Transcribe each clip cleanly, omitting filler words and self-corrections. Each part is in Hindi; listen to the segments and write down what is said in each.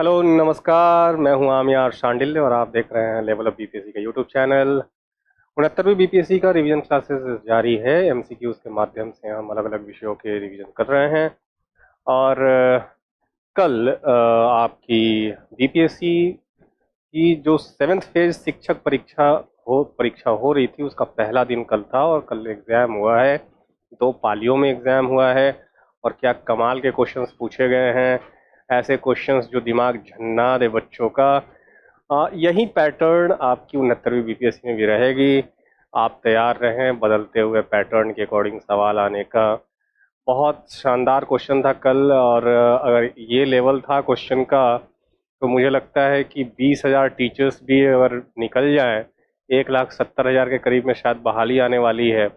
हेलो नमस्कार, मैं हूं आमियार शांडिल्य और आप देख रहे हैं लेवल अप बीपीएससी का यूट्यूब चैनल। 69वीं बीपीएससी का रिवीजन क्लासेस जारी है। एमसीक्यूज के माध्यम से हम अलग अलग विषयों के रिवीजन कर रहे हैं और कल आपकी बीपीएससी की जो 7th फेज शिक्षक परीक्षा हो रही थी उसका पहला दिन कल था और कल एग्ज़ाम हुआ है। 2 पालियों में एग्ज़ाम हुआ है और क्या कमाल के क्वेश्चंस पूछे गए हैं। ऐसे क्वेश्चंस जो दिमाग झन्ना दे बच्चों का। यही पैटर्न आपकी 69वीं बीपीएससी में भी रहेगी। आप तैयार रहें बदलते हुए पैटर्न के अकॉर्डिंग सवाल आने का। बहुत शानदार क्वेश्चन था कल और अगर ये लेवल था क्वेश्चन का तो मुझे लगता है कि 20,000 टीचर्स भी अगर निकल जाएं, 1,70,000 के करीब में शायद बहाली आने वाली है,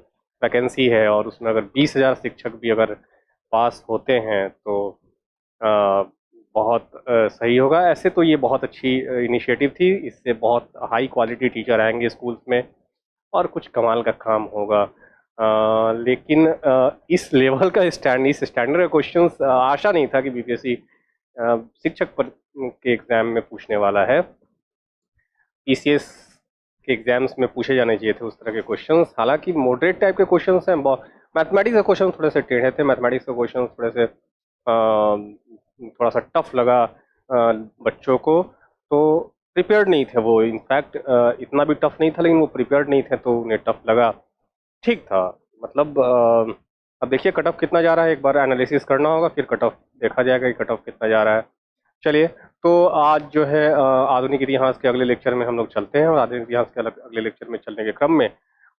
वैकेंसी है, और उसमें अगर 20,000 शिक्षक भी अगर पास होते हैं तो बहुत सही होगा। ऐसे तो ये बहुत अच्छी इनिशिएटिव थी, इससे बहुत हाई क्वालिटी टीचर आएंगे स्कूल्स में और कुछ कमाल का काम होगा। लेकिन इस लेवल का इस स्टैंडर्ड का क्वेश्चंस आशा नहीं था कि बीपीएससी शिक्षक पर के एग्जाम में पूछने वाला है। पीसीएस के एग्जाम्स में पूछे जाने चाहिए थे उस तरह के क्वेश्चंस। हालांकि मॉडरेट टाइप के क्वेश्चंस हैं। मैथमेटिक्स के क्वेश्चन थोड़े से टेढ़े थे, मैथमेटिक्स के क्वेश्चन थोड़े से थोड़ा सा टफ लगा बच्चों को, तो प्रिपेयर्ड नहीं थे वो। इनफैक्ट इतना भी टफ नहीं था लेकिन वो प्रिपेयर्ड नहीं थे तो उन्हें टफ लगा। ठीक था, मतलब अब देखिए कट ऑफ कितना जा रहा है, एक बार एनालिसिस करना होगा फिर कट ऑफ देखा जाएगा कि कट ऑफ कितना जा रहा है। चलिए, तो आज जो है आधुनिक इतिहास के अगले लेक्चर में हम लोग चलते हैं और आधुनिक इतिहास के अगले लेक्चर में चलने के क्रम में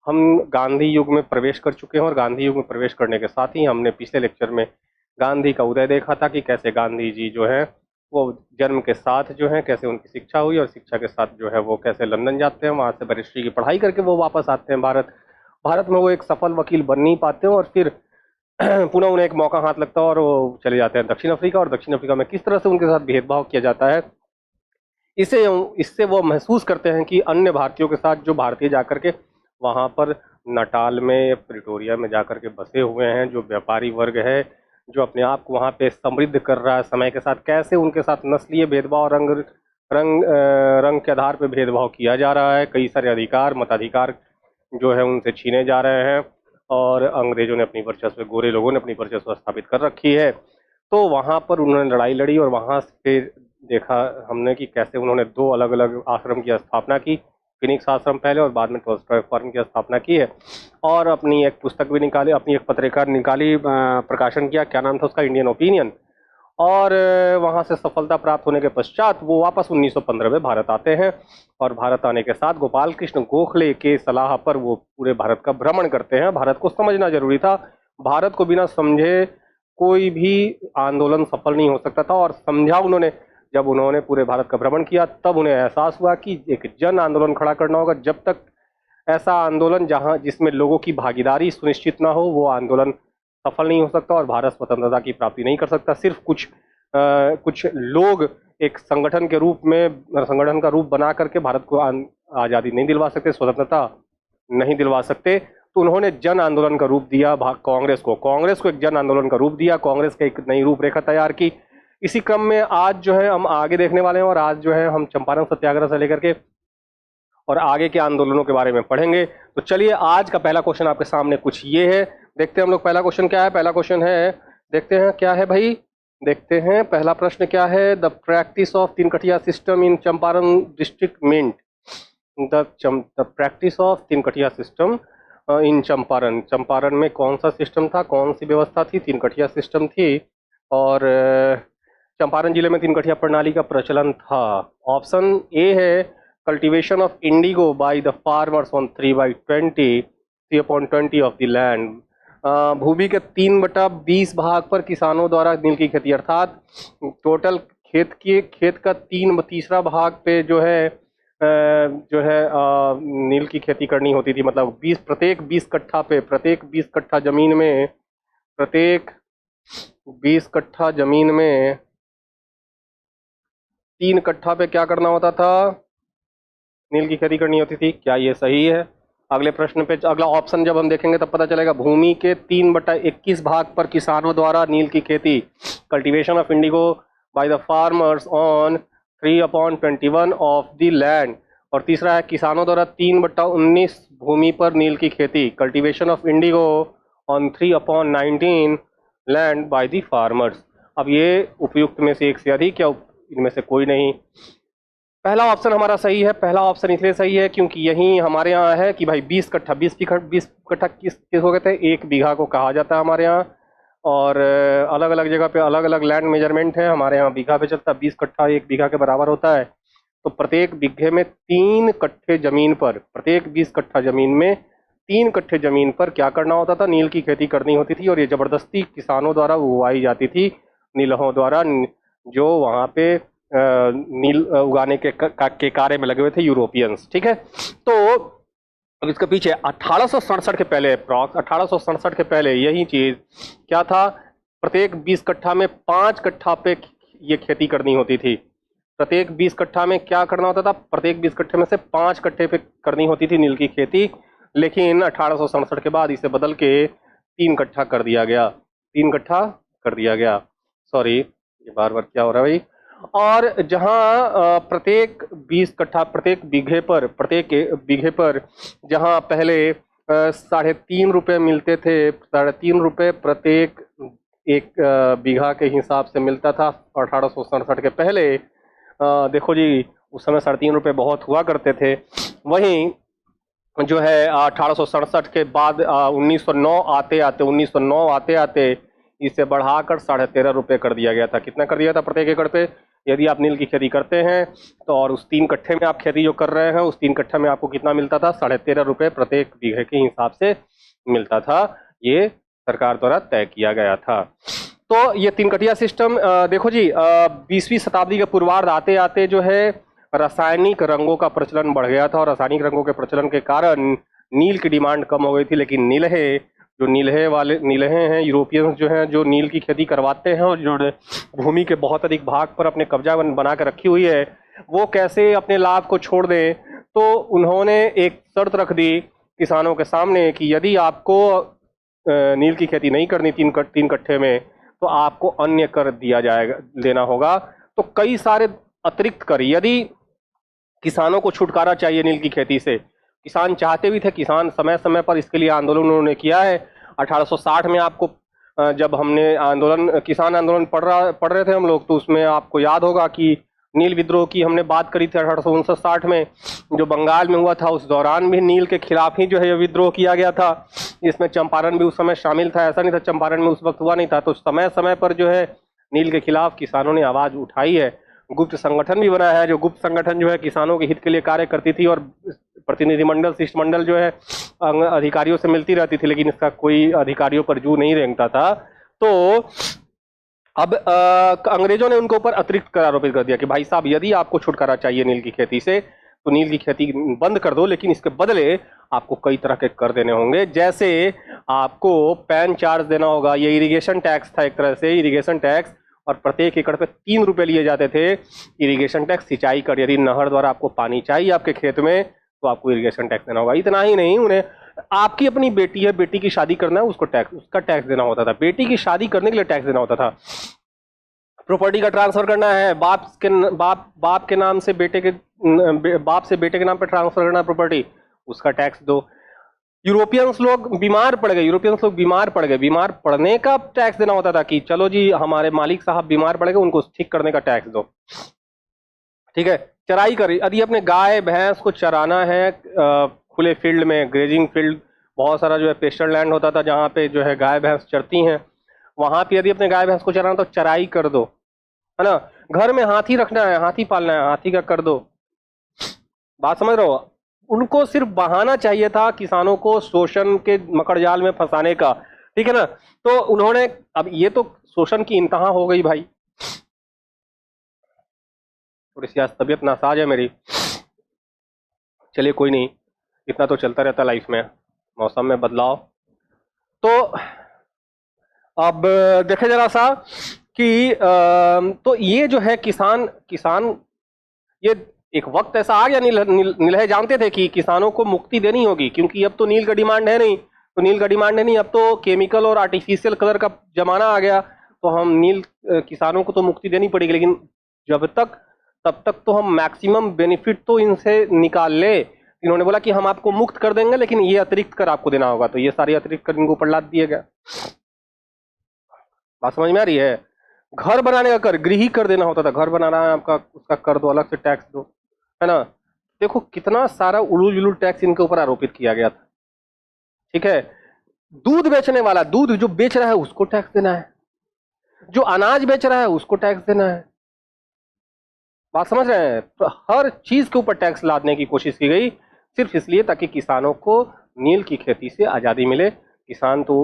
हम गांधी युग में प्रवेश कर चुके हैं और गांधी युग में प्रवेश करने के साथ ही हमने पिछले लेक्चर में गांधी का उदय देखा था कि कैसे गांधी जी जो है वो जन्म के साथ जो है कैसे उनकी शिक्षा हुई और शिक्षा के साथ जो है वो कैसे लंदन जाते हैं, वहाँ से बैरिस्ट्री की पढ़ाई करके वो वापस आते हैं भारत। भारत में वो एक सफल वकील बन नहीं पाते हैं और फिर पुनः उन्हें एक मौका हाथ लगता है और वो चले जाते हैं दक्षिण अफ्रीका, और दक्षिण अफ्रीका में किस तरह से उनके साथ भेदभाव किया जाता है इसे इससे वो महसूस करते हैं कि अन्य भारतीयों के साथ जो भारतीय जाकर के वहाँ पर नटाल में प्रिटोरिया में जाकर के बसे हुए हैं, जो व्यापारी वर्ग है जो अपने आप को वहाँ पे समृद्ध कर रहा है समय के साथ, कैसे उनके साथ नस्लीय भेदभाव रंग के आधार पर भेदभाव किया जा रहा है। कई सारे अधिकार मताधिकार जो है उनसे छीने जा रहे हैं और अंग्रेजों ने अपनी वर्चस्व, गोरे लोगों ने अपनी वर्चस्व स्थापित कर रखी है। तो वहाँ पर उन्होंने लड़ाई लड़ी और वहाँ से देखा हमने कि कैसे उन्होंने 2 अलग अलग आश्रम की स्थापना की, फिनिक्स आश्रम पहले और बाद में टॉल्स्टॉय फॉर्म की स्थापना की है, और अपनी एक पुस्तक भी निकाली, अपनी एक पत्रिका निकाली, प्रकाशन किया। क्या नाम था उसका? Indian opinion. और वहाँ से सफलता प्राप्त होने के पश्चात वो वापस 1915 में भारत आते हैं और भारत आने के साथ गोपाल कृष्ण गोखले के सलाह पर वो पूरे भारत का भ्रमण करते हैं। भारत को समझना जरूरी था, भारत को बिना समझे कोई भी आंदोलन सफल नहीं हो सकता था, और समझा उन्होंने। जब उन्होंने पूरे भारत का भ्रमण किया तब उन्हें एहसास हुआ कि एक जन आंदोलन खड़ा करना होगा। जब तक ऐसा आंदोलन जहां जिसमें लोगों की भागीदारी सुनिश्चित ना हो वो आंदोलन सफल नहीं हो सकता और भारत स्वतंत्रता की प्राप्ति नहीं कर सकता। सिर्फ कुछ लोग एक संगठन के रूप में, संगठन का रूप बना करके भारत को आज़ादी नहीं दिलवा सकते, स्वतंत्रता नहीं दिलवा सकते। तो उन्होंने जन आंदोलन का रूप दिया कांग्रेस को एक जन आंदोलन का रूप दिया, कांग्रेस का एक नई रूपरेखा तैयार की। इसी क्रम में आज जो है हम आगे देखने वाले हैं और आज जो है हम चंपारण सत्याग्रह से लेकर के और आगे के आंदोलनों के बारे में पढ़ेंगे। तो चलिए, आज का पहला क्वेश्चन आपके सामने कुछ ये है, देखते हैं हम लोग पहला क्वेश्चन क्या है। पहला क्वेश्चन है, देखते हैं क्या है भाई, देखते हैं पहला प्रश्न क्या है। The practice of tinkathia system in Champaran district meant the practice of tinkathia system in Champaran में कौन सा सिस्टम था, कौन सी व्यवस्था थी? तीन कठिया सिस्टम थी और चंपारण जिले में तीन कठिया प्रणाली का प्रचलन था। ऑप्शन ए है cultivation of indigo by the farmers on 3/20 of the land. भूमि के 3/20 भाग पर किसानों द्वारा नील की खेती, अर्थात टोटल खेत का 3/3 भाग पे जो है नील की खेती करनी होती थी। मतलब प्रत्येक 20 कट्ठा पे, प्रत्येक 20 कट्ठा जमीन में, प्रत्येक 20 कट्ठा जमीन में 3 कट्ठा पे क्या करना होता था? नील की खेती करनी होती थी। क्या ये सही है? अगले प्रश्न पे, अगला ऑप्शन जब हम देखेंगे तब पता चलेगा। भूमि के 3/21 भाग पर किसानों द्वारा नील की खेती, cultivation of indigo by the farmers on 3/21 of the land. और तीसरा है किसानों द्वारा 3/19 भूमि पर नील की खेती, cultivation of Indigo on 3/19 land bye the farmers. अब ये उपयुक्त में से एक से अधिक या इनमें से कोई नहीं। पहला ऑप्शन हमारा सही है। पहला ऑप्शन इसलिए सही है क्योंकि यही हमारे यहाँ है कि भाई 20 कट्ठा, 20 कट्ठा किस को कहते हैं, 1 बीघा को कहा जाता है हमारे यहाँ। और अलग अलग जगह पे अलग अलग लैंड मेजरमेंट है। हमारे यहाँ बीघा पे चलता है, 20 कट्ठा 1 बीघा के बराबर होता है। तो प्रत्येक बीघे में 3 कट्ठे जमीन पर, प्रत्येक 20 कट्ठा जमीन में 3 कट्ठे जमीन पर क्या करना होता था, नील की खेती करनी होती थी। और ये जबरदस्ती किसानों द्वारा उगवाई जाती थी, नीलहों द्वारा, जो वहाँ पे नील उगाने के कार्य में लगे हुए थे यूरोपियंस। ठीक है, तो अब इसके पीछे 1867 के पहले, अप्रॉक्स 1867 के पहले यही चीज क्या था, प्रत्येक 20 कट्ठा में 5 कट्ठा पे ये खेती करनी होती थी। प्रत्येक 20 कट्ठा में क्या करना होता था, प्रत्येक 20 कट्ठे में से 5 कट्ठे पे करनी होती थी नील की खेती। लेकिन 1867 के बाद इसे बदल के 3 कट्ठा कर दिया गया, 3 कट्ठा कर दिया गया। सॉरी, ये बार बार क्या हो रहा है भाई। और जहां प्रत्येक 20 कट्ठा, प्रत्येक बीघे पर जहां पहले 3.5 रुपये मिलते थे, 3.5 रुपये प्रत्येक एक बीघा के हिसाब से मिलता था 1867 के पहले। देखो जी, उस समय 3.5 रुपये बहुत हुआ करते थे। वहीं जो है 1867 के बाद 1909 आते आते इसे बढ़ाकर 13.5 रुपये कर दिया गया था। कितना कर दिया था प्रत्येक एकड़ पे, यदि आप नील की खेती करते हैं तो, और उस 3 कट्ठे में आप खेती जो कर रहे हैं उस 3 कट्ठे में आपको कितना मिलता था, 13.5 रुपये प्रत्येक बीघे के हिसाब से मिलता था। ये सरकार द्वारा तय किया गया था। तो ये 3 कटिया सिस्टम, देखो जी 20वीं शताब्दी के पूर्वार्ध आते आते जो है रासायनिक रंगों का प्रचलन बढ़ गया था। और रासायनिक रंगों के प्रचलन के कारण नील की डिमांड कम हो गई थी। लेकिन नीलहे हैं, यूरोपियंस जो हैं, जो नील की खेती करवाते हैं और जो भूमि के बहुत अधिक भाग पर अपने कब्जा बना कर रखी हुई है, वो कैसे अपने लाभ को छोड़ दें। तो उन्होंने एक शर्त रख दी किसानों के सामने कि यदि आपको नील की खेती नहीं करनी 3 कट्ठे में, तो आपको अन्य कर दिया जाएगा, देना होगा। तो कई सारे अतिरिक्त कर, यदि किसानों को छुटकारा चाहिए नील की खेती से, किसान चाहते भी थे, किसान समय समय पर इसके लिए आंदोलन उन्होंने किया है। 1860 में आपको जब हमने किसान आंदोलन पढ़ रहे थे हम लोग, तो उसमें आपको याद होगा कि नील विद्रोह की हमने बात करी थी 1859-60 में, जो बंगाल में हुआ था। उस दौरान भी नील के खिलाफ ही जो है विद्रोह किया गया था। इसमें चंपारण भी उस समय शामिल था, ऐसा नहीं था चंपारण में उस वक्त हुआ नहीं था। तो समय समय पर जो है नील के खिलाफ किसानों ने आवाज उठाई है। गुप्त संगठन भी बना है, जो गुप्त संगठन जो है किसानों के हित के लिए कार्य करती थी, और प्रतिनिधिमंडल, शिष्टमंडल जो है अधिकारियों से मिलती रहती थी, लेकिन इसका कोई अधिकारियों पर जू नहीं रेंगता था। तो अब अंग्रेजों ने उनके ऊपर अतिरिक्त कर आरोपित कर दिया कि भाई साहब, यदि आपको छुटकारा चाहिए नील की खेती से, तो नील की खेती बंद कर दो, लेकिन इसके बदले आपको कई तरह के कर देने होंगे। जैसे आपको पैन चार्ज देना होगा, ये इरिगेशन टैक्स था एक तरह से, इरिगेशन टैक्स, और प्रत्येक एकड़ पे 3 रुपए लिए जाते थे इरिगेशन टैक्स, सिंचाई कर। यदि नहर द्वारा आपको पानी चाहिए आपके खेत में, तो आपको इरिगेशन टैक्स देना होगा। इतना ही नहीं, उन्हें आपकी अपनी बेटी है, बेटी की शादी करना है, उसका टैक्स देना होता था। बेटी की शादी करने के लिए टैक्स देना होता था। प्रॉपर्टी का ट्रांसफर करना है, बाप के नाम से बाप से बेटे के नाम पे ट्रांसफर करना है प्रॉपर्टी, उसका टैक्स दो। यूरोपियंस लोग बीमार पड़ गए, बीमार पड़ने का टैक्स देना होता था कि चलो जी, हमारे मालिक साहब बीमार पड़ गए, उनको ठीक करने का टैक्स दो। ठीक है, चराई कर, यदि अपने गाय भैंस को चराना है खुले फील्ड में, ग्रेजिंग फील्ड, बहुत सारा जो है पेस्चर लैंड होता था जहाँ पे जो है गाय भैंस चरती हैं, वहां पे यदि अपने गाय भैंस को चराना तो चराई कर दो, है ना। घर में हाथी रखना है, हाथी पालना है, हाथी का कर दो। बात समझ रहे हो। उनको सिर्फ बहाना चाहिए था किसानों को शोषण के मकड़जाल में फंसाने का, ठीक है ना। तो उन्होंने, अब ये तो शोषण की इंतहा हो गई भाई। थोड़ी सी आज तबीयत नासाज है मेरी, चलिए कोई नहीं, इतना तो चलता रहता लाइफ में, मौसम में बदलाव। तो अब देखे जरा सा कि तो ये जो है किसान ये एक वक्त ऐसा आ गया, नीलहे जानते थे कि किसानों को मुक्ति देनी होगी, क्योंकि अब तो नील का डिमांड है नहीं, अब तो केमिकल और आर्टिफिशियल कलर का जमाना आ गया। तो तो हम नील किसानों को तो मुक्ति देनी पड़ेगी, लेकिन जब तक तब तक तो हम मैक्सिमम बेनिफिट तो इनसे निकाल ले। इन्होंने बोला कि हम आपको मुक्त कर देंगे, लेकिन ये अतिरिक्त कर आपको देना होगा, तो ये सारी अतिरिक्त कर इनको ऊपर लाद दिया गया। बात समझ में आ रही है? घर बनाने का कर, गृह कर देना होता था, घर बनाना है आपका, उसका कर दो, अलग से टैक्स दो, है ना। देखो कितना सारा उलूल जुलूल टैक्स इनके ऊपर आरोपित किया गया था। ठीक है, दूध बेचने वाला, दूध जो बेच रहा है उसको टैक्स देना है, जो अनाज बेच रहा है उसको टैक्स देना है। बात समझ रहे हैं? तो हर चीज के ऊपर टैक्स लादने की कोशिश की गई, सिर्फ इसलिए ताकि किसानों को नील की खेती से आजादी मिले। किसान तो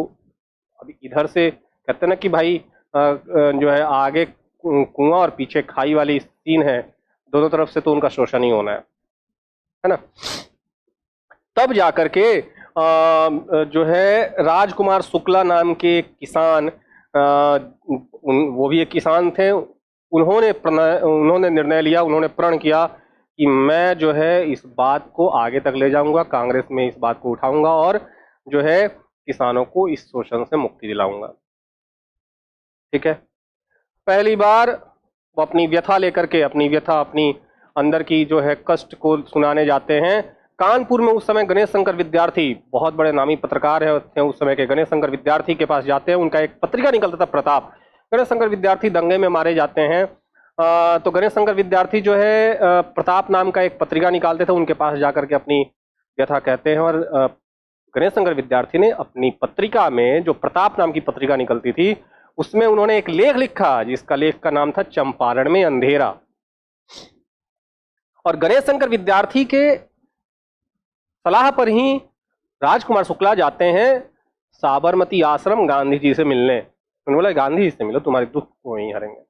अभी इधर से कहते ना कि भाई जो है आगे कुआं और पीछे खाई वाली सीन है, दोनों तरफ से तो उनका शोषण ही होना है ना। तब जाकर के जो है राजकुमार शुक्ला नाम के किसान, वो भी एक किसान थे, उन्होंने निर्णय लिया, उन्होंने प्रण किया कि मैं जो है इस बात को आगे तक ले जाऊंगा, कांग्रेस में इस बात को उठाऊंगा और जो है किसानों को इस शोषण से मुक्ति दिलाऊंगा। ठीक है, पहली बार वो अपनी व्यथा लेकर के, अपनी व्यथा, अपनी अंदर की जो है कष्ट को सुनाने जाते हैं। कानपुर में उस समय गणेश शंकर विद्यार्थी, बहुत बड़े नामी पत्रकार है थे उस समय के, गणेश शंकर विद्यार्थी के पास जाते हैं। उनका एक पत्रिका निकलता था प्रताप। गणेश शंकर विद्यार्थी दंगे में मारे जाते हैं, तो गणेश शंकर विद्यार्थी जो है प्रताप नाम का एक पत्रिका निकालते थे, उनके पास जाकर के अपनी व्यथा कहते हैं। और गणेश शंकर विद्यार्थी ने अपनी पत्रिका में, जो प्रताप नाम की पत्रिका निकलती थी, उसमें उन्होंने एक लेख लिखा जिसका लेख का नाम था चंपारण में अंधेरा। और गणेश शंकर विद्यार्थी के सलाह पर ही राजकुमार शुक्ला जाते हैं साबरमती आश्रम गांधी जी से मिलने। उन्होंने बोला गांधी जी से मिलो, तुम्हारे दुख को वहीं हरेंगे।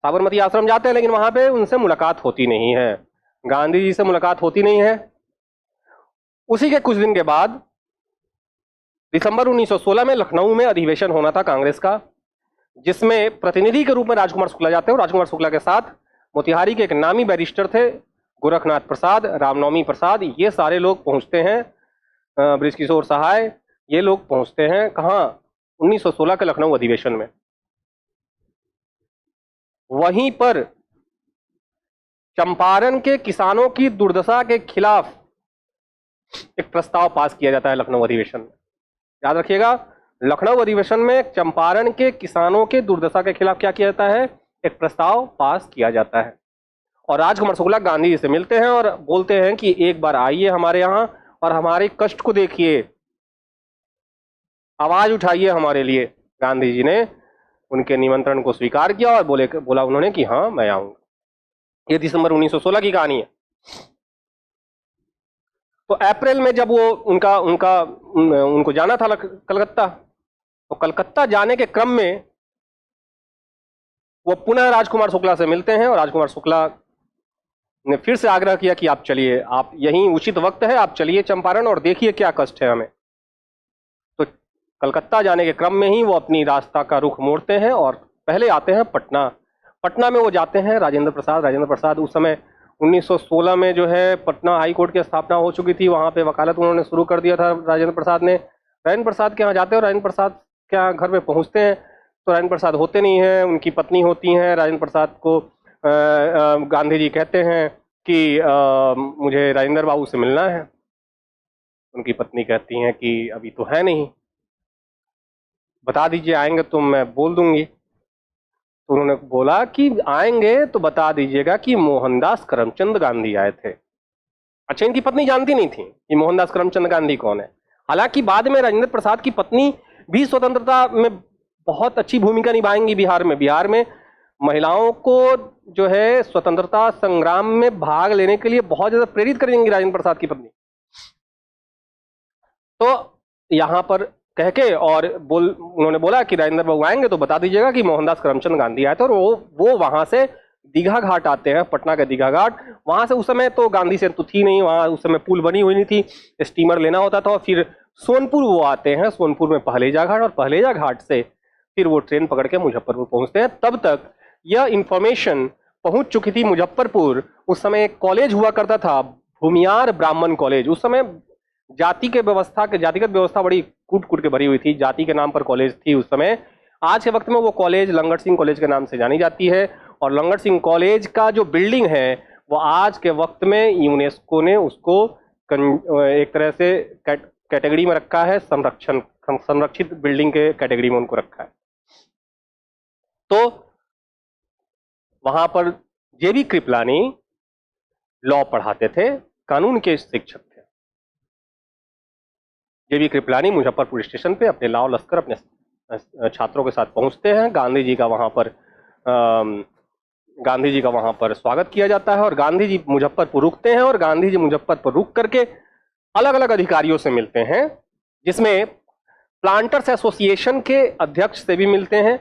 साबरमती आश्रम जाते हैं, लेकिन वहां पे उनसे मुलाकात होती नहीं है, गांधी जी से मुलाकात होती नहीं है। उसी के कुछ दिन के बाद दिसंबर 1916 में लखनऊ में अधिवेशन होना था कांग्रेस का, जिसमें प्रतिनिधि के रूप में राजकुमार शुक्ला जाते हैं। और राजकुमार शुक्ला के साथ मोतिहारी के एक नामी बैरिस्टर थे, गोरखनाथ प्रसाद, रामनवमी प्रसाद, ये सारे लोग पहुंचते हैं, बृजकिशोर सहाय, ये लोग पहुंचते हैं कहां? 1916 के लखनऊ अधिवेशन में। वहीं पर चंपारण के किसानों की दुर्दशा के खिलाफ एक प्रस्ताव पास किया जाता है लखनऊ अधिवेशन में। याद रखिएगा, लखनऊ अधिवेशन में चंपारण के किसानों के दुर्दशा के खिलाफ क्या किया जाता है? एक प्रस्ताव पास किया जाता है। और राजकुमार शुक्ला गांधी जी से मिलते हैं और बोलते हैं कि एक बार आइए हमारे यहां और हमारे कष्ट को देखिए, आवाज उठाइए हमारे लिए। गांधी जी ने उनके निमंत्रण को स्वीकार किया और बोला उन्होंने कि हाँ मैं आऊंगा। ये दिसंबर 1916 की कहानी है। तो अप्रैल में जब वो उनको जाना था कलकत्ता, तो कलकत्ता जाने के क्रम में वो पुनः राजकुमार शुक्ला से मिलते हैं और राजकुमार शुक्ला ने फिर से आग्रह किया कि आप चलिए, आप यहीं उचित वक्त है, आप चलिए चंपारण और देखिए क्या कष्ट है हमें। तो कलकत्ता जाने के क्रम में ही वो अपनी रास्ता का रुख मोड़ते हैं और पहले आते हैं पटना। पटना में वो जाते हैं राजेंद्र प्रसाद उस समय 1916 में जो है पटना हाई कोर्ट की स्थापना हो चुकी थी, वहां पे वकालत उन्होंने शुरू कर दिया था राजेंद्र प्रसाद ने। राजेंद्र प्रसाद के यहाँ जाते हैं और राजेंद्र प्रसाद के यहाँ घर में पहुंचते हैं तो राजेंद्र प्रसाद होते नहीं हैं, उनकी पत्नी होती हैं। राजेंद्र प्रसाद को गांधी जी कहते हैं कि मुझे राजेंद्र बाबू से मिलना है। उनकी पत्नी कहती हैं कि अभी तो है नहीं, बता दीजिए आएंगे तो मैं बोल दूंगी। तो उन्होंने बोला कि आएंगे तो बता दीजिएगा कि मोहनदास करमचंद गांधी आए थे। अच्छा, इनकी पत्नी जानती नहीं थी कि मोहनदास करमचंद गांधी कौन है। हालांकि बाद में राजेंद्र प्रसाद की पत्नी भी स्वतंत्रता में बहुत अच्छी भूमिका निभाएंगी। बिहार में महिलाओं को जो है स्वतंत्रता संग्राम में भाग लेने के लिए बहुत ज्यादा प्रेरित करेंगी राजेंद्र प्रसाद की पत्नी। तो यहां पर कह के और उन्होंने बोला कि राजेंद्र बाबू आएंगे तो बता दीजिएगा कि मोहनदास करमचंद गांधी आए थे। और वो वहां से दीघा घाट आते हैं, पटना का दीघा घाट। वहां से उस समय तो गांधी सेतु थी नहीं, वहां उस समय पुल बनी हुई नहीं थी, स्टीमर लेना होता था। और फिर सोनपुर वो आते हैं, सोनपुर में पहलेजा घाट, और पहलेजा घाट से फिर वो ट्रेन पकड़ के मुजफ्फरपुर पहुंचते हैं। तब तक यह इंफॉर्मेशन पहुंच चुकी थी मुजफ्फरपुर। उस समय एक कॉलेज हुआ करता था, भूमियार ब्राह्मण कॉलेज। उस समय जातिगत व्यवस्था बड़ी कूट कूट के भरी हुई थी, जाति के नाम पर कॉलेज थी उस समय। आज के वक्त में वो कॉलेज लंगट सिंह कॉलेज के नाम से जानी जाती है, और लंगट सिंह कॉलेज का जो बिल्डिंग है वो आज के वक्त में यूनेस्को ने उसको एक तरह से कैटेगरी में रखा है, संरक्षित बिल्डिंग के कैटेगरी में उनको रखा है। तो वहां पर जेबी कृपलानी लॉ पढ़ाते थे, कानून के शिक्षक थे। जेबी कृपलानी मुजफ्फरपुर स्टेशन पे अपने लाव लश्कर अपने छात्रों के साथ पहुंचते हैं। गांधी जी का वहां पर स्वागत किया जाता है, और गांधी जी मुजफ्फरपुर रुकते हैं, और गांधी जी मुजफ्फरपुर रुक करके अलग अलग अधिकारियों से मिलते हैं, जिसमें प्लांटर्स एसोसिएशन के अध्यक्ष से भी मिलते हैं,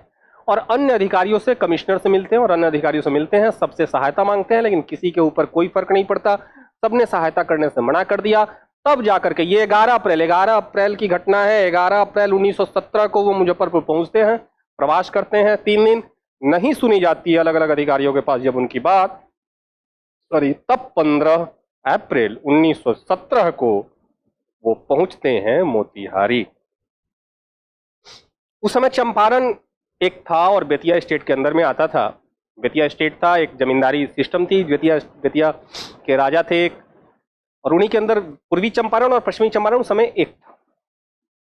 और अन्य अधिकारियों से, कमिश्नर से मिलते हैं और अन्य अधिकारियों से मिलते हैं। सबसे सहायता मांगते हैं, लेकिन किसी के ऊपर कोई फर्क नहीं पड़ता, सबने सहायता करने से मना कर दिया। तब जाकर के ये 11 अप्रैल की घटना है। 11 अप्रैल 1917 को वो मुजफ्फरपुर पहुंचते हैं, प्रवास करते हैं 3 दिन। नहीं सुनी जाती है अलग अलग अधिकारियों के पास जब उनकी बात, तब 15 अप्रैल 1917 को वो पहुंचते हैं मोतिहारी। उस समय चंपारण एक था और बेतिया स्टेट के अंदर में आता था। बेतिया स्टेट था, एक जमींदारी सिस्टम थी, बेतिया के राजा थे एक, और उन्हीं के अंदर पूर्वी चंपारण और पश्चिमी चंपारण उस समय एक था।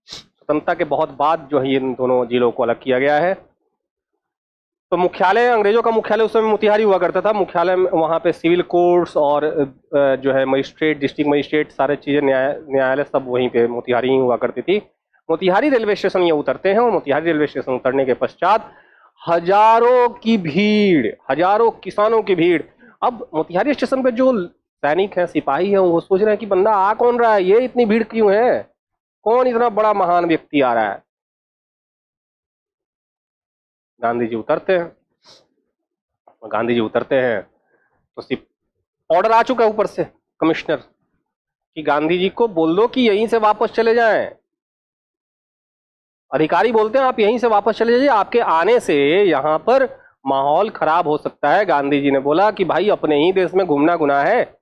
स्वतंत्रता के बहुत बाद जो है इन दोनों जिलों को अलग किया गया है। तो मुख्यालय, अंग्रेजों का मुख्यालय उस समय मोतिहारी हुआ करता था। मुख्यालय वहां पे सिविल कोर्ट्स और जो है मजिस्ट्रेट, डिस्ट्रिक्ट मजिस्ट्रेट, सारे चीजें, न्यायालय सब वहीं पे मोतिहारी ही हुआ करती थी। मोतिहारी रेलवे स्टेशन ये उतरते हैं, और मोतिहारी रेलवे स्टेशन उतरने के पश्चात हजारों की भीड़, हजारों किसानों की भीड़। अब मोतिहारी स्टेशन पे जो सैनिक हैं, सिपाही हैं, वो सोच रहे हैं कि बंदा आ कौन रहा है, ये इतनी भीड़ क्यों है, कौन इतना बड़ा महान व्यक्ति आ रहा है। गांधी जी उतरते हैं, तो सिर्फ ऑर्डर आ चुका है ऊपर से कमिश्नर कि गांधी जी को बोल दो कि यहीं से वापस चले जाएं। अधिकारी बोलते हैं आप यहीं से वापस चले जाइए, आपके आने से यहां पर माहौल खराब हो सकता है। गांधी जी ने बोला कि भाई अपने ही देश में घूमना गुनाह है,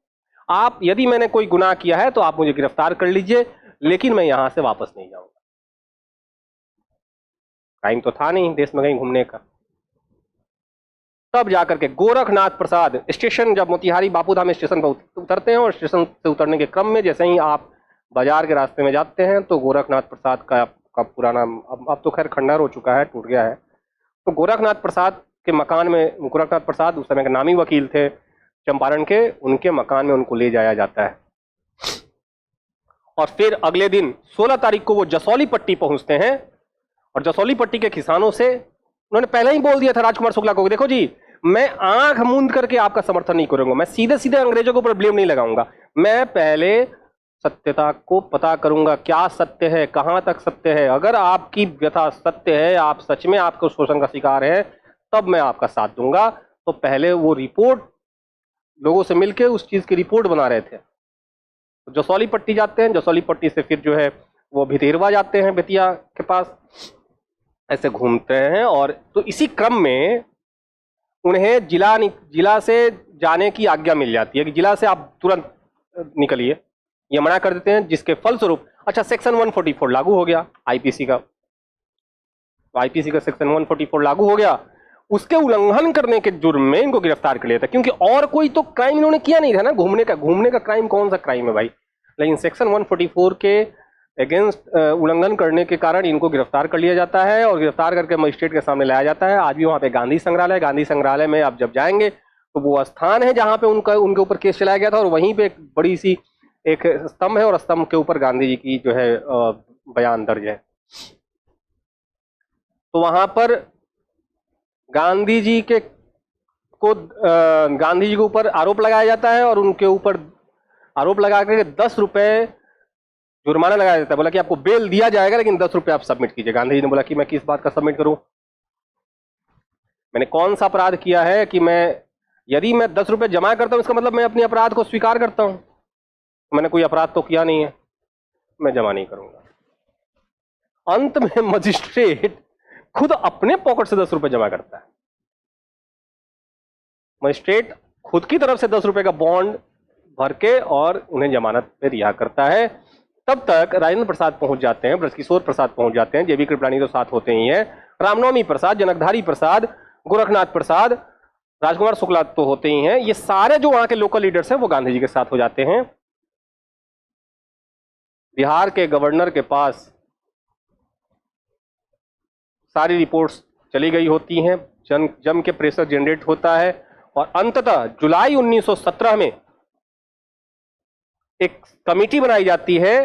आप, यदि मैंने कोई गुनाह किया है तो आप मुझे गिरफ्तार कर लीजिए, लेकिन मैं यहां से वापस नहीं जाऊंगा। टाइम तो था नहीं देश में कहीं घूमने का। तब जाकर के गोरखनाथ प्रसाद स्टेशन, जब मोतिहारी बापूधाम स्टेशन पर उतरते हैं, और स्टेशन से उतरने के क्रम में जैसे ही आप बाजार के रास्ते में जाते हैं तो गोरखनाथ प्रसाद का पुराना, अब तो खैर खंडहर हो चुका है, टूट गया है। तो गोरखनाथ प्रसाद के मकान में, गोरखनाथ प्रसाद उस समय के नामी वकील थे चंपारण के, उनके मकान में उनको ले जाया जाता है। और फिर अगले दिन 16 तारीख को वो जसौली पट्टी पहुंचते हैं, और जसौली पट्टी के किसानों से उन्होंने पहले ही बोल दिया था राजकुमार शुक्ला को, देखो जी मैं आंख मूंद करके आपका समर्थन नहीं करूंगा, मैं सीधे सीधे अंग्रेजों के ऊपर ब्लेम नहीं लगाऊंगा, मैं पहले सत्यता को पता करूंगा, क्या सत्य है, कहां तक सत्य है। अगर आपकी व्यथा सत्य है, आप सच में आपको शोषण का शिकार है, तब मैं आपका साथ दूंगा। तो पहले वो रिपोर्ट लोगों से मिलकर उस चीज की रिपोर्ट बना रहे थे। तो जसौली पट्टी जाते हैं, जसौली पट्टी से फिर जो है वो भितेरवा जाते हैं, बेतिया के पास, ऐसे घूमते हैं। और तो इसी क्रम में उन्हें जिला से जाने की आज्ञा मिल जाती है कि जिला से आप तुरंत निकलिए, ये मना कर देते हैं, जिसके फलस्वरूप अच्छा सेक्शन 144 लागू हो गया आईपीसी का। तो आईपीसी का सेक्शन 144 लागू हो गया, उसके उल्लंघन करने के जुर्म में इनको गिरफ्तार कर लिया था, क्योंकि और कोई तो क्राइम इन्होंने किया नहीं था ना, घूमने का क्राइम कौन सा क्राइम है भाई। लेकिन सेक्शन 144 के अगेंस्ट उल्लंघन करने के कारण इनको गिरफ्तार कर लिया जाता है, और गिरफ्तार करके मजिस्ट्रेट के सामने लाया जाता है। आज भी वहां पे गांधी संग्रहालय में आप जब जाएंगे तो वो स्थान है जहां पे उनके ऊपर केस चलाया गया था, और वहीं पे एक बड़ी सी एक स्तंभ है, और स्तंभ के ऊपर गांधी जी की जो है बयान दर्ज है। तो वहां पर गांधी जी के ऊपर आरोप लगाया जाता है, और उनके ऊपर आरोप लगा करके 10 रुपए जुर्माना लगाया जाता है। बोला कि आपको बेल दिया जाएगा, लेकिन 10 रुपए आप सबमिट कीजिए। गांधी जी ने बोला कि मैं किस बात का सबमिट करूं, मैंने कौन सा अपराध किया है कि यदि मैं 10 रुपए जमा करता हूं, इसका मतलब मैं अपने अपराध को स्वीकार करता हूं। मैंने कोई अपराध तो किया नहीं है, मैं जमा नहीं करूंगा। अंत में मजिस्ट्रेट खुद अपने पॉकेट से 10 रुपए जमा करता है। मजिस्ट्रेट खुद की तरफ से 10 रुपए का बॉन्ड भर के और उन्हें जमानत पे रिहा करता है। तब तक राजेंद्र प्रसाद पहुंच जाते हैं, ब्रजकिशोर प्रसाद पहुंच जाते हैं, जेबी कृपलानी तो साथ होते ही हैं, रामनवमी प्रसाद, जनकधारी प्रसाद, गोरखनाथ प्रसाद, राजकुमार शुक्ला तो होते ही हैं। ये सारे जो वहां के लोकल लीडर्स हैं वो गांधी जी के साथ हो जाते हैं। बिहार के गवर्नर के पास सारी रिपोर्ट्स चली गई होती हैं, जम के प्रेशर जनरेट होता है और अंततः जुलाई 1917 में एक कमेटी बनाई जाती है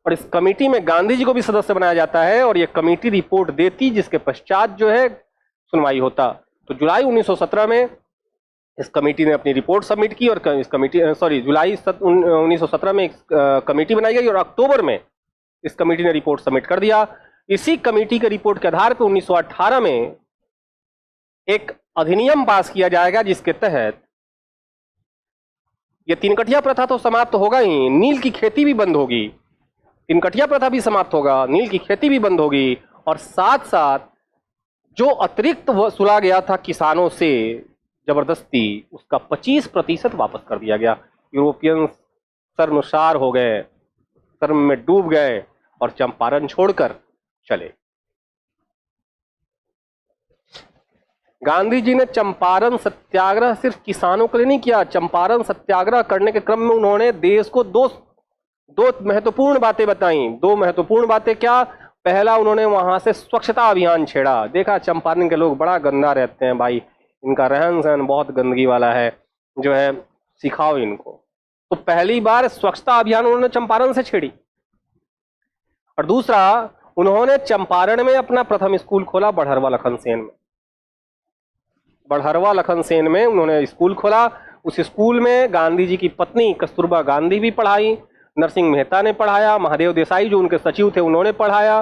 और इस कमेटी में गांधी जी को भी सदस्य बनाया जाता है और यह कमेटी रिपोर्ट देती, जिसके पश्चात जो है सुनवाई होता। तो जुलाई 1917 में इस कमेटी ने अपनी रिपोर्ट सबमिट की और इस कमेटी जुलाई 1917 में एक कमेटी बनाई गई और अक्टूबर में इस कमेटी ने रिपोर्ट सबमिट कर दिया। इसी कमेटी के रिपोर्ट के आधार पर 1918 में एक अधिनियम पास किया जाएगा जिसके तहत ये तीनकठिया प्रथा तो समाप्त होगा ही, नील की खेती भी बंद होगी। तीनकठिया प्रथा भी समाप्त होगा, नील की खेती भी बंद होगी और साथ साथ जो अतिरिक्त वसूला गया था किसानों से जबरदस्ती, उसका 25% वापस कर दिया गया। यूरोपियन शर्मसार हो गए, शर्म में डूब गए और चंपारण छोड़कर चले। गांधी जी ने चंपारण सत्याग्रह सिर्फ किसानों के लिए नहीं किया। चंपारण सत्याग्रह करने के क्रम में उन्होंने देश को दो महत्वपूर्ण बातें बताई। दो महत्वपूर्ण बातें क्या? पहला, उन्होंने वहां से स्वच्छता अभियान छेड़ा। देखा चंपारण के लोग बड़ा गंदा रहते हैं भाई, इनका रहन सहन बहुत गंदगी वाला है, जो है सिखाओ इनको। तो पहली बार स्वच्छता अभियान उन्होंने चंपारण से छेड़ी। और दूसरा, उन्होंने चंपारण में अपना प्रथम स्कूल खोला, बड़हरवा लखनसेन में। बड़हरवा लखनसेन में उन्होंने स्कूल खोला। उस स्कूल में गांधी जी की पत्नी कस्तूरबा गांधी भी पढ़ाई, नरसिंह मेहता ने पढ़ाया, महादेव देसाई जो उनके सचिव थे उन्होंने पढ़ाया।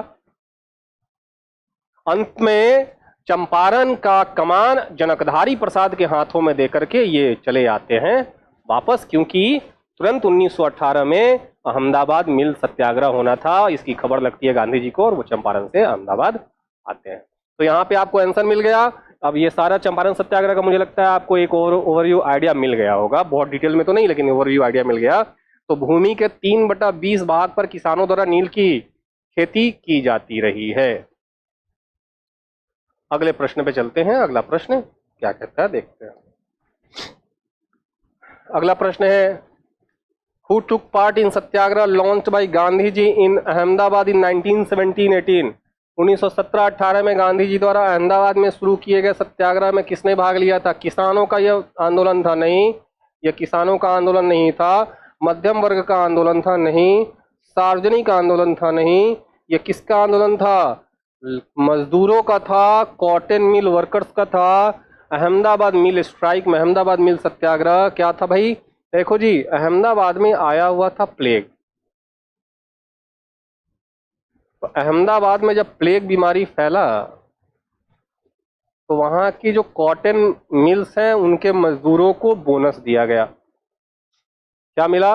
अंत में चंपारण का कमान जनकधारी प्रसाद के हाथों में देकर के ये चले आते हैं वापस, क्योंकि तुरंत 1918 में अहमदाबाद मिल सत्याग्रह होना था। इसकी खबर लगती है गांधी जी को और वो चंपारण से अहमदाबाद आते हैं। तो यहाँ पे आपको आंसर मिल गया। अब ये सारा चंपारण सत्याग्रह का मुझे लगता है आपको एक ओवरव्यू आइडिया मिल गया होगा, बहुत डिटेल में तो नहीं लेकिन ओवरव्यू आइडिया मिल गया। तो भूमि के 3/20 भाग पर किसानों द्वारा नील की खेती की जाती रही है। अगले प्रश्न पे चलते हैं। अगला प्रश्न क्या कहता है देखते हैं। अगला प्रश्न है, who took part in satyagraha launched by Gandhi ji in Ahmedabad in 1917-18? 1917-18 में गांधी जी द्वारा अहमदाबाद में शुरू किए गए सत्याग्रह में किसने भाग लिया था? किसानों का यह आंदोलन था? नहीं, यह किसानों का आंदोलन नहीं था। मध्यम वर्ग का आंदोलन था? नहीं। सार्वजनिक आंदोलन था? नहीं। यह किसका आंदोलन था? मजदूरों का था, कॉटन मिल वर्कर्स का था। अहमदाबाद मिल स्ट्राइक में, अहमदाबाद मिल सत्याग्रह क्या था भाई? देखो जी, अहमदाबाद में आया हुआ था प्लेग। तो अहमदाबाद में जब प्लेग बीमारी फैला तो वहां की जो कॉटन मिल्स हैं उनके मजदूरों को बोनस दिया गया। क्या मिला?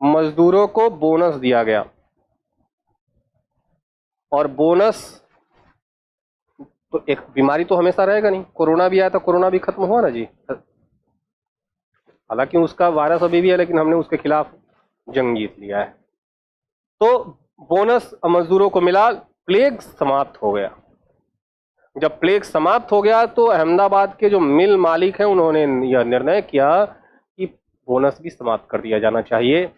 मजदूरों को बोनस दिया गया। और बोनस तो एक बीमारी तो हमेशा रहेगा नहीं, कोरोना भी आया तो कोरोना भी खत्म हुआ ना जी। हालांकि उसका वायरस अभी भी है लेकिन हमने उसके खिलाफ जंग जीत लिया है। तो बोनस मजदूरों को मिला, प्लेग समाप्त हो गया। जब प्लेग समाप्त हो गया तो अहमदाबाद के जो मिल मालिक हैं उन्होंने यह निर्णय किया कि बोनस भी समाप्त कर दिया जाना चाहिए।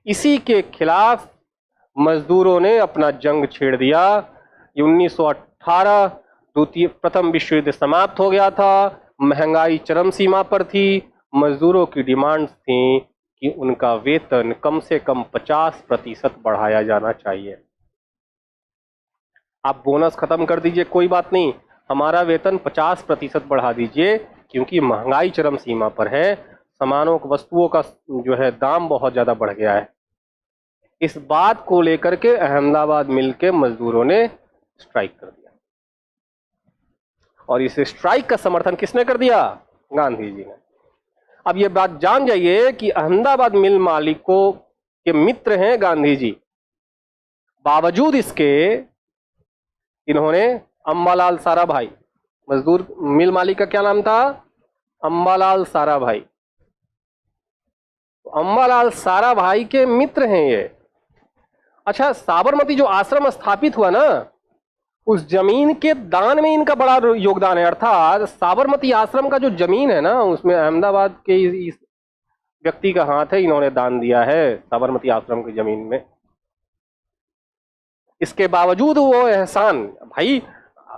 इसी के खिलाफ मजदूरों ने अपना जंग छेड़ दिया। 1918 प्रथम विश्व युद्ध समाप्त हो गया था, महंगाई चरम सीमा पर थी। मजदूरों की डिमांड्स थी कि उनका वेतन कम से कम 50% बढ़ाया जाना चाहिए। आप बोनस खत्म कर दीजिए कोई बात नहीं, हमारा वेतन 50% बढ़ा दीजिए, क्योंकि महंगाई चरम सीमा पर है, सामानों वस्तुओं का जो है दाम बहुत ज्यादा बढ़ गया है। इस बात को लेकर के अहमदाबाद मिल के मजदूरों ने स्ट्राइक कर दिया। और इस स्ट्राइक का समर्थन किसने कर दिया? गांधी जी ने। अब ये बात जान जाइए कि अहमदाबाद मिल मालिकों के मित्र हैं गांधी जी। बावजूद इसके इन्होंने अंबालाल साराभाई, मजदूर मिल मालिक का क्या नाम था? अंबालाल साराभाई। अंबालाल साराभाई के मित्र हैं ये। अच्छा, साबरमती जो आश्रम स्थापित हुआ ना, उस जमीन के दान में इनका बड़ा योगदान है। अर्थात साबरमती आश्रम का जो जमीन है ना, उसमें अहमदाबाद के इस व्यक्ति का हाथ है, इन्होंने दान दिया है साबरमती आश्रम की जमीन में। इसके बावजूद वो एहसान भाई,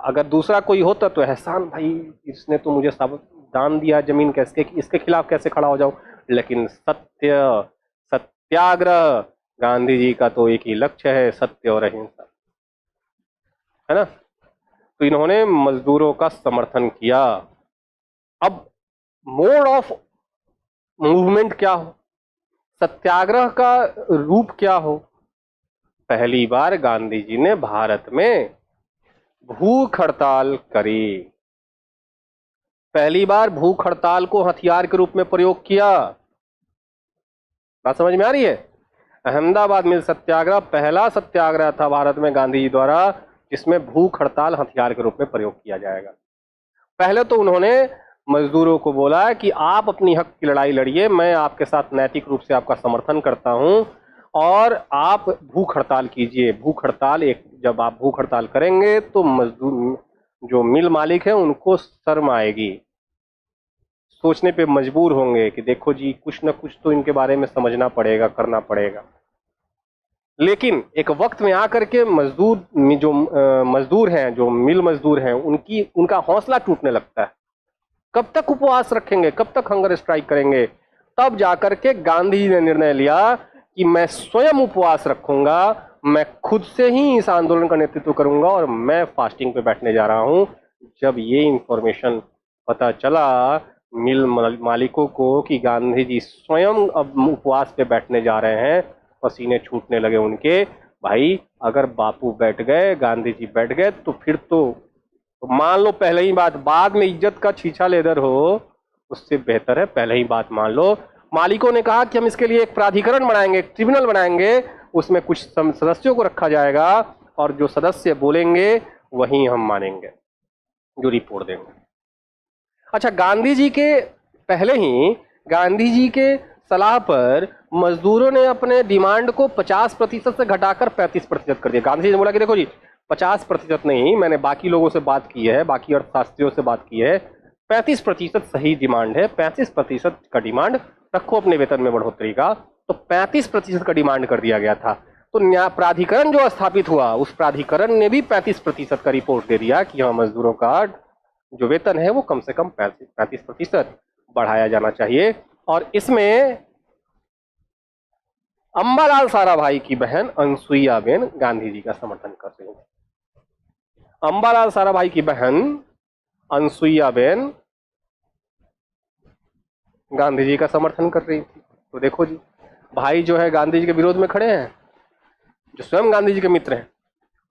अगर दूसरा कोई होता तो एहसान भाई इसने तो मुझे सब दान दिया जमीन, कैसे इसके खिलाफ कैसे खड़ा हो जाऊं। लेकिन सत्य, सत्याग्रह, गांधी जी का तो एक ही लक्ष्य है, सत्य और अहिंसा, है ना। तो इन्होंने मजदूरों का समर्थन किया। अब मोड ऑफ मूवमेंट क्या हो, सत्याग्रह का रूप क्या हो। पहली बार गांधी जी ने भारत में भूख हड़ताल करी, पहली बार भूख हड़ताल को हथियार के रूप में प्रयोग किया। बात समझ में आ रही है। अहमदाबाद मिल सत्याग्रह पहला सत्याग्रह था भारत में गांधी जी द्वारा जिसमें भूख हड़ताल हथियार के रूप में प्रयोग किया जाएगा। पहले तो उन्होंने मजदूरों को बोला कि आप अपनी हक की लड़ाई लड़िए, मैं आपके साथ नैतिक रूप से आपका समर्थन करता हूं और आप भूख हड़ताल कीजिए। भूख हड़ताल, एक जब आप भूख हड़ताल करेंगे तो मजदूर जो मिल मालिक है उनको शर्म आएगी, सोचने पे मजबूर होंगे कि देखो जी कुछ ना कुछ तो इनके बारे में समझना पड़ेगा, करना पड़ेगा। लेकिन एक वक्त में आकर के मजदूर जो मजदूर हैं, जो मिल मजदूर हैं, उनका हौसला टूटने लगता है। कब तक उपवास रखेंगे, कब तक हंगर स्ट्राइक करेंगे। तब जाकर के गांधी जी ने निर्णय लिया कि मैं स्वयं उपवास रखूंगा, मैं खुद से ही इस आंदोलन का नेतृत्व करूंगा और मैं फास्टिंग पे बैठने जा रहा हूं। जब ये इंफॉर्मेशन पता चला मिल मालिकों को कि गांधी जी स्वयं अब उपवास पे बैठने जा रहे हैं, पसीने छूटने लगे उनके। भाई अगर बापू बैठ गए, गांधी जी बैठ गए तो फिर तो मान लो पहले ही बात, बाद में इज्जत का छीछा लेदर हो, उससे बेहतर है पहले ही बात मान लो। मालिकों ने कहा कि हम इसके लिए एक प्राधिकरण बनाएंगे, एक ट्रिब्यूनल बनाएंगे, उसमें कुछ सदस्यों को रखा जाएगा और जो सदस्य बोलेंगे वही हम मानेंगे, जो रिपोर्ट देंगे। अच्छा, गांधी जी के पहले ही गांधी जी के सलाह पर मजदूरों ने अपने डिमांड को 50% से घटाकर 35% कर दिया। गांधी जी ने बोला कि देखो जी 50% नहीं, मैंने बाकी लोगों से बात की है, बाकी अर्थशास्त्रियों से बात की है, 35% सही डिमांड है, 35% का डिमांड रखो अपने वेतन में बढ़ोतरी का। तो 35% का डिमांड कर दिया गया था। तो न्याय प्राधिकरण जो स्थापित हुआ, उस प्राधिकरण ने भी 35% का रिपोर्ट दे दिया कि हाँ मजदूरों का जो वेतन है वो कम से कम 35% बढ़ाया जाना चाहिए। और इसमें अंबालाल साराभाई की बहन अनसुईया बेन गांधी जी का समर्थन कर रही है। अंबालाल साराभाई की बहन अनसुईया बेन गांधी जी का समर्थन कर रही थी। तो देखो जी, भाई जो है गांधी जी के विरोध में खड़े हैं, जो स्वयं गांधी जी के मित्र हैं,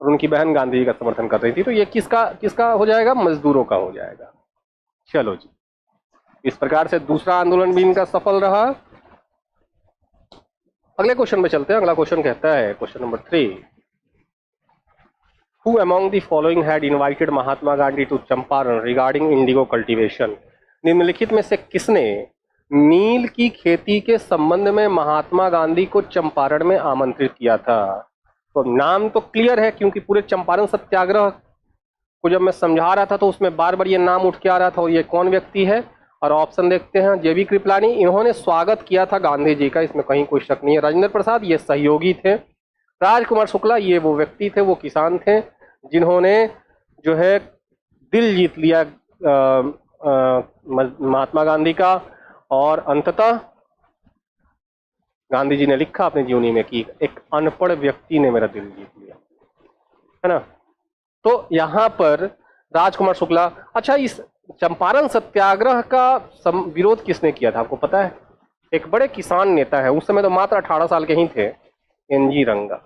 और उनकी बहन गांधी जी का समर्थन कर रही थी। तो ये किसका किसका हो जाएगा, मजदूरों का हो जाएगा। चलो जी, इस प्रकार से दूसरा आंदोलन भी इनका सफल रहा। अगले क्वेश्चन में चलते हैं। अगला क्वेश्चन कहता है, question number 3, Who among the following had invited Mahatma Gandhi to Champaran regarding indigo cultivation? निम्नलिखित में से किसने नील की खेती के संबंध में महात्मा गांधी को चंपारण में आमंत्रित किया था? तो नाम तो क्लियर है, क्योंकि पूरे चंपारण सत्याग्रह को जब मैं समझा रहा था तो उसमें बार बार ये नाम उठ के आ रहा था। और ये कौन व्यक्ति है? और ऑप्शन देखते हैं, जेबी कृपलानी, इन्होंने स्वागत किया था गांधी जी का, इसमें कहीं कोई शक नहीं है। राजेंद्र प्रसाद, ये सहयोगी थे। राजकुमार शुक्ला, ये वो व्यक्ति थे, वो किसान थे जिन्होंने जो है दिल जीत लिया महात्मा गांधी का। और अंततः गांधी जी ने लिखा अपनी जीवनी में कि एक अनपढ़ व्यक्ति ने मेरा दिल जीत लिया, है ना। तो यहां पर राजकुमार शुक्ला। अच्छा, इस चंपारण सत्याग्रह का विरोध किसने किया था, आपको पता है? एक बड़े किसान नेता है, उस समय तो मात्र 18 साल के ही थे, एनजी रंगा।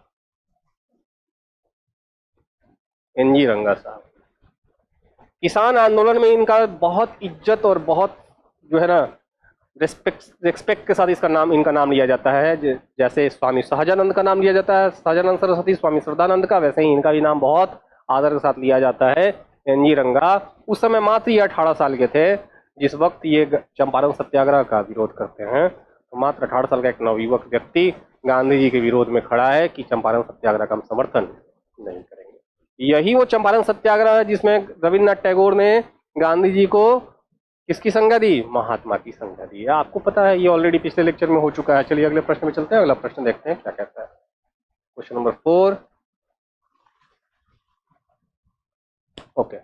एनजी रंगा साहब किसान आंदोलन में इनका बहुत इज्जत और बहुत जो है ना रिस्पेक्ट के साथ इनका नाम लिया जाता है। जैसे स्वामी सहजानंद का नाम लिया जाता है, सहजानंद सरस्वती, स्वामी श्रद्धानंद का, वैसे ही इनका भी नाम बहुत आदर के साथ लिया जाता है, एनजी रंगा। उस समय मात्र ये 18 साल के थे जिस वक्त ये चंपारण सत्याग्रह का विरोध करते हैं। तो मात्र 18 साल का एक नवयुवक व्यक्ति गांधी जी के विरोध में खड़ा है कि चंपारण सत्याग्रह का हम समर्थन नहीं करेंगे। यही वो चंपारण सत्याग्रह है जिसमें रविन्द्रनाथ टैगोर ने गांधी जी को किसकी संज्ञा दी? महात्मा की संज्ञा दी। आपको पता है, ये ऑलरेडी पिछले लेक्चर में हो चुका है। चलिए अगले प्रश्न में चलते हैं। अगला प्रश्न देखते हैं क्या कहता है। Question number 4। Okay,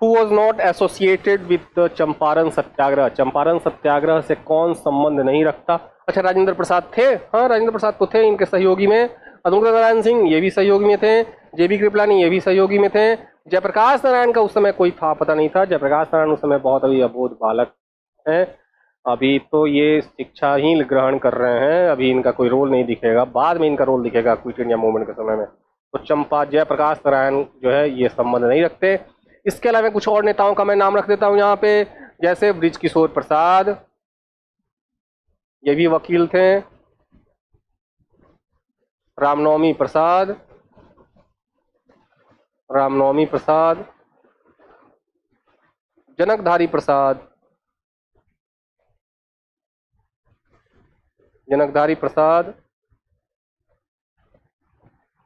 who was not associated with the Champaran satyagraha? Champaran satyagraha से कौन संबंध नहीं रखता? अच्छा, राजेंद्र प्रसाद थे। हाँ, राजेंद्र प्रसाद तो थे। इनके सहयोगी में अधुंकर नारायण सिंह, ये भी सहयोगी में थे। जेबी कृपलानी, ये भी सहयोगी में थे। जयप्रकाश नारायण का उस समय कोई था पता नहीं था। जयप्रकाश नारायण उस समय बहुत अभी अबोध बालक हैं। अभी तो ये शिक्षा ही ग्रहण कर रहे हैं। अभी इनका कोई रोल नहीं दिखेगा, बाद में इनका रोल दिखेगा क्विट इंडिया मूवमेंट के समय में। तो जयप्रकाश नारायण जो है ये संबंध नहीं रखते। इसके अलावा कुछ और नेताओं का मैं नाम रख देता हूं यहाँ पे, जैसे बृजकिशोर प्रसाद, ये भी वकील थे। रामनवमी प्रसाद, जनकधारी प्रसाद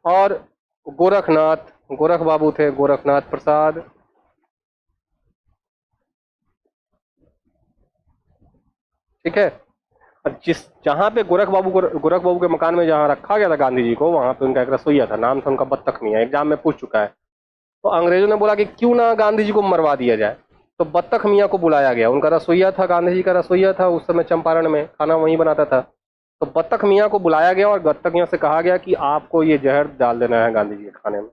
और गोरख बाबू थे, गोरखनाथ प्रसाद। ठीक है। जहां पे गोरख बाबू के मकान में जहां रखा गया था गांधी जी को, वहां पे उनका एक रसोईया था, नाम था उनका बत्तख मियां। एग्जाम में पूछ चुका है। तो अंग्रेजों ने बोला कि क्यों ना गांधी जी को मरवा दिया जाए, तो बत्तख मियां को बुलाया गया। उनका रसोईया था, गांधी जी का रसोईया था, उस समय चंपारण में खाना वहीं बनाता था। तो बत्तख मियां को बुलाया गया और बत्तख मियां से कहा गया कि आपको ये जहर डाल देना है गांधी जी के खाने में।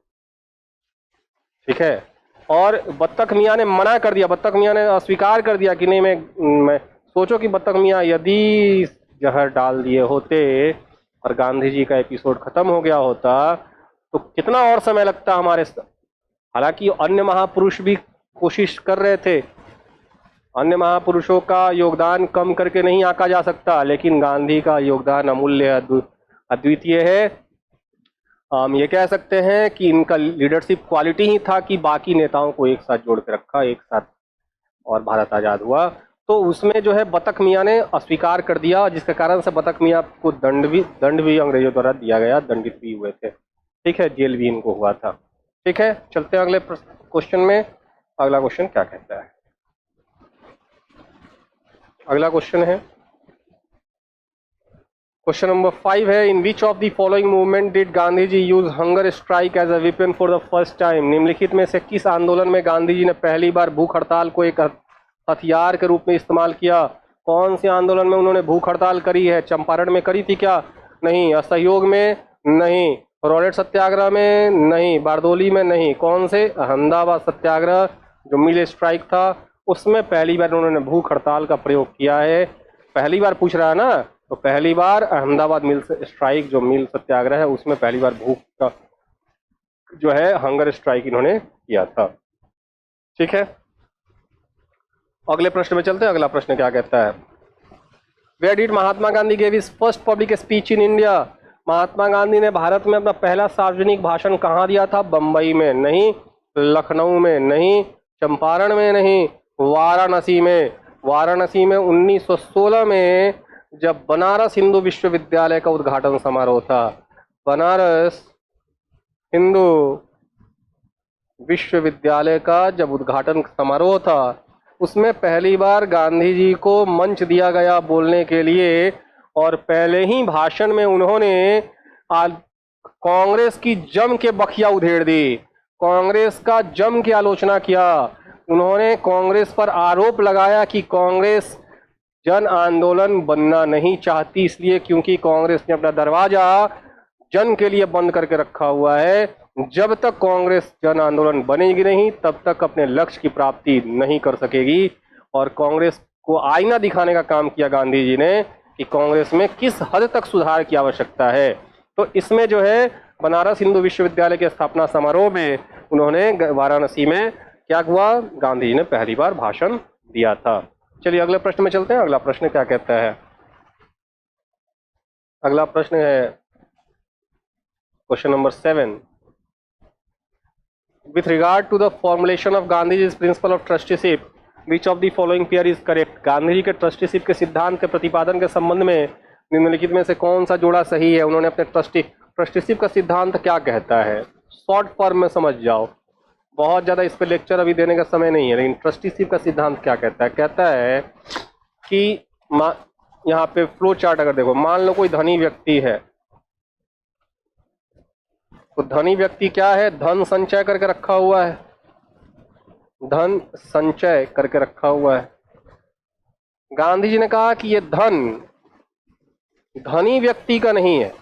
ठीक है। और बत्तख मियां ने मना कर दिया, बत्तख मियां ने अस्वीकार कर दिया कि नहीं, मैं सोचो कि बत्तख मियां यदि जहर डाल दिए होते और गांधी जी का एपिसोड खत्म हो गया होता तो कितना और समय लगता हमारे। हालांकि अन्य महापुरुष भी कोशिश कर रहे थे, अन्य महापुरुषों का योगदान कम करके नहीं आंका जा सकता, लेकिन गांधी का योगदान अमूल्य अद्वितीय है। हम ये कह सकते हैं कि इनका लीडरशिप क्वालिटी ही था कि बाकी नेताओं को एक साथ जोड़ के रखा, एक साथ, और भारत आजाद हुआ। तो उसमें जो है बत्तख मियां ने अस्वीकार कर दिया, जिसके कारण से बत्तख मियां को दंड भी अंग्रेजों द्वारा दिया गया, दंडित भी हुए थे। ठीक है, जेल भी इनको हुआ था। ठीक है, चलते हैं अगले क्वेश्चन में। अगला क्वेश्चन क्या कहता है? अगला क्वेश्चन है, क्वेश्चन नंबर 5 है, in which of the following movement did Gandhi ji use hunger strike as a weapon for the first time? निम्नलिखित में से किस आंदोलन में गांधी जी ने पहली बार भूख हड़ताल को एक हथियार के रूप में इस्तेमाल किया? कौन से आंदोलन में उन्होंने भूख हड़ताल करी है? चंपारण में करी थी क्या? नहीं। असहयोग में? नहीं। रॉलेट सत्याग्रह में? नहीं। बारदोली में? नहीं। कौन से? अहमदाबाद सत्याग्रह जो मिल स्ट्राइक था, उसमें पहली बार उन्होंने भूख हड़ताल का प्रयोग किया है। पहली बार पूछ रहा है ना, तो पहली बार अहमदाबाद मिल स्ट्राइक जो मिल सत्याग्रह है, उसमें पहली बार भूख का जो है हंगर स्ट्राइक इन्होंने किया था। ठीक है, अगले प्रश्न में चलते हैं। अगला प्रश्न क्या कहता है? Where did Mahatma Gandhi give his first public speech in India? Mahatma Gandhi ने भारत में अपना पहला सार्वजनिक भाषण कहाँ दिया था? बंबई में? नहीं। लखनऊ में? नहीं। चंपारण में? नहीं। वाराणसी में? वाराणसी में 1916 में, जब बनारस हिंदू विश्वविद्यालय का उद्घाटन समारोह था। बनारस हिंदू विश्वविद्यालय का जब उद्घाटन समारोह था, उसमें पहली बार गांधी जी को मंच दिया गया बोलने के लिए, और पहले ही भाषण में उन्होंने कांग्रेस की जम के बखिया उधेड़ दी, कांग्रेस का जम के आलोचना किया। उन्होंने कांग्रेस पर आरोप लगाया कि कांग्रेस जन आंदोलन बनना नहीं चाहती, इसलिए क्योंकि कांग्रेस ने अपना दरवाजा जन के लिए बंद करके रखा हुआ है। जब तक कांग्रेस जन आंदोलन बनेगी नहीं, तब तक अपने लक्ष्य की प्राप्ति नहीं कर सकेगी। और कांग्रेस को आईना दिखाने का काम किया गांधी जी ने कि कांग्रेस में किस हद तक सुधार की आवश्यकता है। तो इसमें जो है बनारस हिंदू विश्वविद्यालय के स्थापना समारोह में उन्होंने वाराणसी में क्या हुआ? गांधी जी ने पहली बार भाषण दिया था। चलिए अगले प्रश्न में चलते हैं। अगला प्रश्न क्या कहता है? अगला प्रश्न है question number 7। With regard to the formulation of Gandhi's principle of trusteeship, which of the following pair is correct? Gandhi ji के ट्रस्टीशिप के सिद्धांत के प्रतिपादन के संबंध में निम्नलिखित में से कौन सा जोड़ा सही है? उन्होंने अपने ट्रस्टीशिप का सिद्धांत क्या कहता है? शॉर्ट फॉर्म में समझ जाओ, बहुत ज़्यादा इस पे लेक्चर अभी देने का समय नहीं है, लेकिन ट्रस्टीशिप का सिद्धांत क्या कहता है? कहता है कि यहाँ पे फ्लो चार्ट अगर देखो, मान लो कोई धनी व्यक्ति है, तो धनी व्यक्ति क्या है? धन संचय करके रखा हुआ है, धन संचय करके रखा हुआ है। गांधी जी ने कहा कि ये धन धनी व्यक्ति का नहीं है,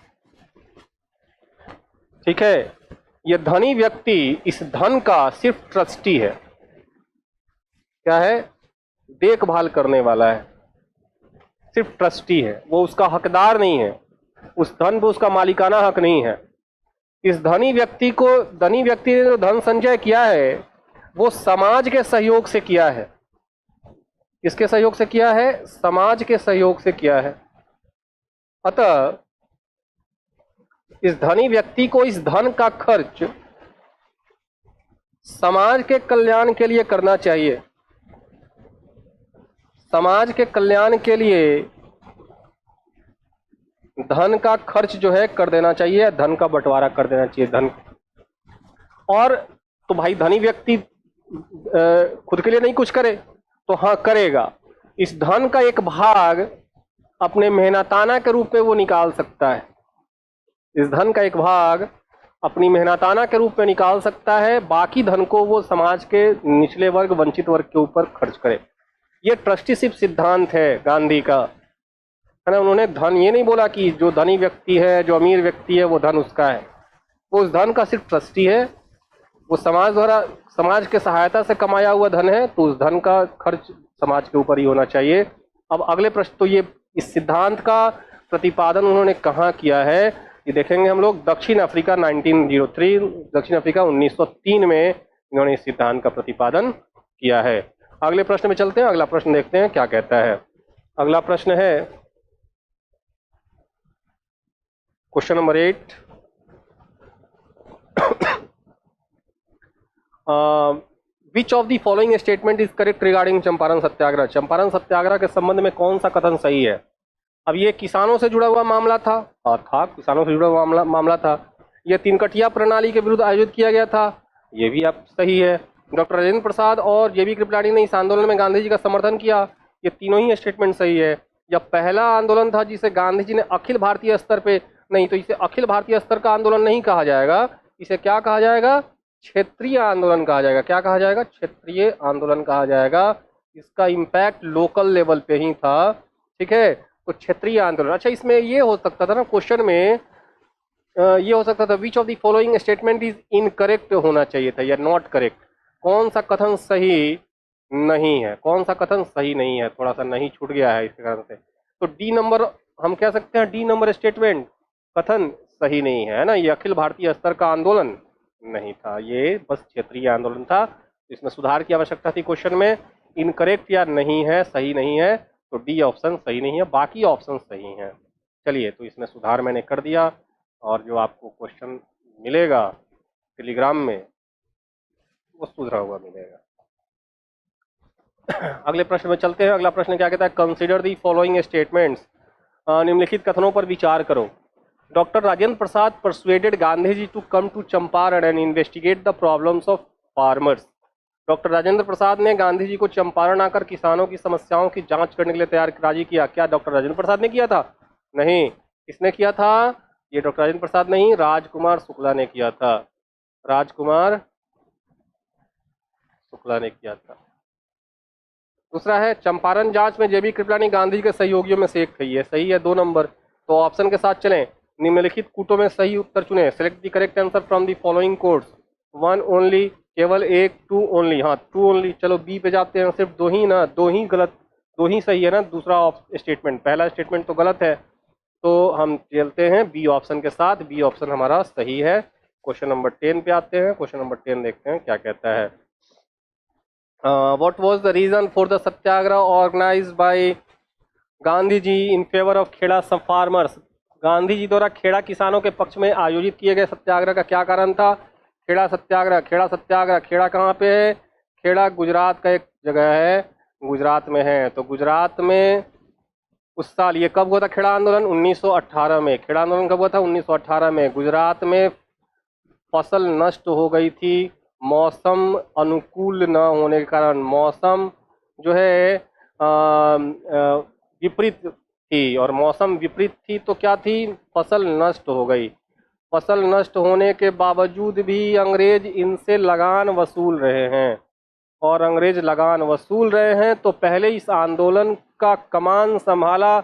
ठीक है, ये धनी व्यक्ति इस धन का सिर्फ ट्रस्टी है। क्या है? देखभाल करने वाला है, सिर्फ ट्रस्टी है, वो उसका हकदार नहीं है, उस धन पर उसका मालिकाना हक नहीं है। इस धनी व्यक्ति ने जो धन संचय किया है वो समाज के सहयोग से किया है। किसके सहयोग से किया है? समाज के सहयोग से किया है। अतः इस धनी व्यक्ति को इस धन का खर्च समाज के कल्याण के लिए करना चाहिए, समाज के कल्याण के लिए धन का खर्च जो है कर देना चाहिए, धन का बंटवारा कर देना चाहिए धन। और तो भाई धनी व्यक्ति खुद के लिए नहीं कुछ करे तो हाँ करेगा, इस धन का एक भाग अपने मेहनताना के रूप में वो निकाल सकता है, इस धन का एक भाग अपनी मेहनताना के रूप में निकाल सकता है, बाकी धन को वो समाज के निचले वर्ग, वंचित वर्ग के ऊपर खर्च करे। ये ट्रस्टीशिप सिद्धांत है गांधी का, है ना। उन्होंने धन ये नहीं बोला कि जो धनी व्यक्ति है, जो अमीर व्यक्ति है, वो धन उसका है, वो उस धन का सिर्फ ट्रस्टी है, वो समाज द्वारा, समाज के सहायता से कमाया हुआ धन है, तो उस धन का खर्च समाज के ऊपर ही होना चाहिए। अब अगले प्रश्न, तो ये इस सिद्धांत का प्रतिपादन उन्होंने कहाँ किया है ये देखेंगे हम लोग। दक्षिण अफ्रीका 1903, दक्षिण अफ्रीका 1903 में इन्होंने इस सिद्धांत का प्रतिपादन किया है। अगले प्रश्न में चलते हैं, अगला प्रश्न देखते हैं क्या कहता है। अगला प्रश्न है question number 8। Which of the following statement is correct regarding Champaran satyagraha? Champaran satyagraha के संबंध में कौन सा कथन सही है? अब ये किसानों से जुड़ा हुआ मामला था, किसानों से जुड़ा हुआ मामला था। ये तीन कटिया प्रणाली के विरुद्ध आयोजित किया गया था, ये भी अब सही है। डॉक्टर राजेंद्र प्रसाद और जेबी कृपलानी ने इस आंदोलन में गांधी जी का समर्थन किया, ये तीनों ही स्टेटमेंट सही है। जब पहला आंदोलन था जिसे गांधी जी ने अखिल भारतीय स्तर पे, नहीं तो इसे अखिल भारतीय स्तर का आंदोलन नहीं कहा जाएगा, इसे क्या कहा जाएगा? क्षेत्रीय आंदोलन कहा जाएगा। क्या कहा जाएगा? क्षेत्रीय आंदोलन कहा जाएगा। इसका इम्पैक्ट लोकल लेवल पे ही था, ठीक है, तो क्षेत्रीय आंदोलन। अच्छा, इसमें ये हो सकता था ना क्वेश्चन में, ये हो सकता था विच of the following statement is incorrect होना चाहिए था या नॉट करेक्ट। कौन सा कथन सही नहीं है, कौन सा कथन सही नहीं है, थोड़ा सा नहीं छूट गया है इसके कारण से। तो डी नंबर हम कह सकते हैं, डी नंबर स्टेटमेंट कथन सही नहीं है ना, ये अखिल भारतीय स्तर का आंदोलन नहीं था, ये बस क्षेत्रीय आंदोलन था। इसमें सुधार की आवश्यकता थी क्वेश्चन में। इनकरेक्ट या नहीं है, सही नहीं है, तो डी ऑप्शन सही नहीं है, बाकी ऑप्शन सही हैं। चलिए, तो इसमें सुधार मैंने कर दिया और जो आपको क्वेश्चन मिलेगा टेलीग्राम में वो सुधरा हुआ मिलेगा। अगले प्रश्न में चलते हैं। अगला प्रश्न क्या कहता है? कंसिडर दी फॉलोइंग स्टेटमेंट्स, निम्नलिखित कथनों पर विचार करो। Doctor Rajendra Prasad persuaded Gandhi ji to come to Champaran and investigate the problems of farmers. Doctor Rajendra Prasad ने गांधी जी को चंपारण आकर किसानों की समस्याओं की जांच करने के लिए राजी किया। क्या डॉक्टर राजेंद्र प्रसाद ने किया था? नहीं। किसने किया था? ये डॉक्टर राजेंद्र प्रसाद नहीं, राजकुमार शुक्ला ने किया था, राजकुमार शुक्ला ने किया था। दूसरा है चंपारण जांच में जेबी कृपलानी गांधी के सहयोगियों में से एक थी, ये सही है 2 नंबर। तो ऑप्शन के साथ चलें, निम्नलिखित कूटों में सही उत्तर चुने। Select the correct answer from the following codes, 1 only, केवल एक, 2 ओनली, हाँ 2 ओनली। चलो बी पे जाते हैं, सिर्फ 2 ही ना, 2 ही गलत, 2 ही सही है ना। दूसरा स्टेटमेंट, पहला स्टेटमेंट तो गलत है, तो हम चलते हैं बी ऑप्शन के साथ, बी ऑप्शन हमारा सही है। क्वेश्चन नंबर 10 पे आते हैं। क्वेश्चन नंबर 10 देखते हैं क्या कहता है। What was the reason for the satyagraha organised by Gandhi ji in favour of Kheda farmers? Gandhi ji द्वारा खेड़ा किसानों के पक्ष में आयोजित किए गए सत्याग्रह का क्या कारण था? खेड़ा सत्याग्रह, खेड़ा सत्याग्रह, खेड़ा कहाँ पे है? खेड़ा गुजरात का एक जगह है, गुजरात में है। तो गुजरात में उस साल ये कब हुआ था खेड़ा आंदोलन? 1918 में। खेड़ा आंदोलन कब हुआ था? 1918 में। गुजरात में फसल नष्ट हो गई थी मौसम अनुकूल न होने के कारण। मौसम जो है विपरीत थी, और मौसम विपरीत थी तो क्या थी? फसल नष्ट हो गई। फसल नष्ट होने के बावजूद भी अंग्रेज इनसे लगान वसूल रहे हैं, और अंग्रेज लगान वसूल रहे हैं तो पहले इस आंदोलन का कमान संभाला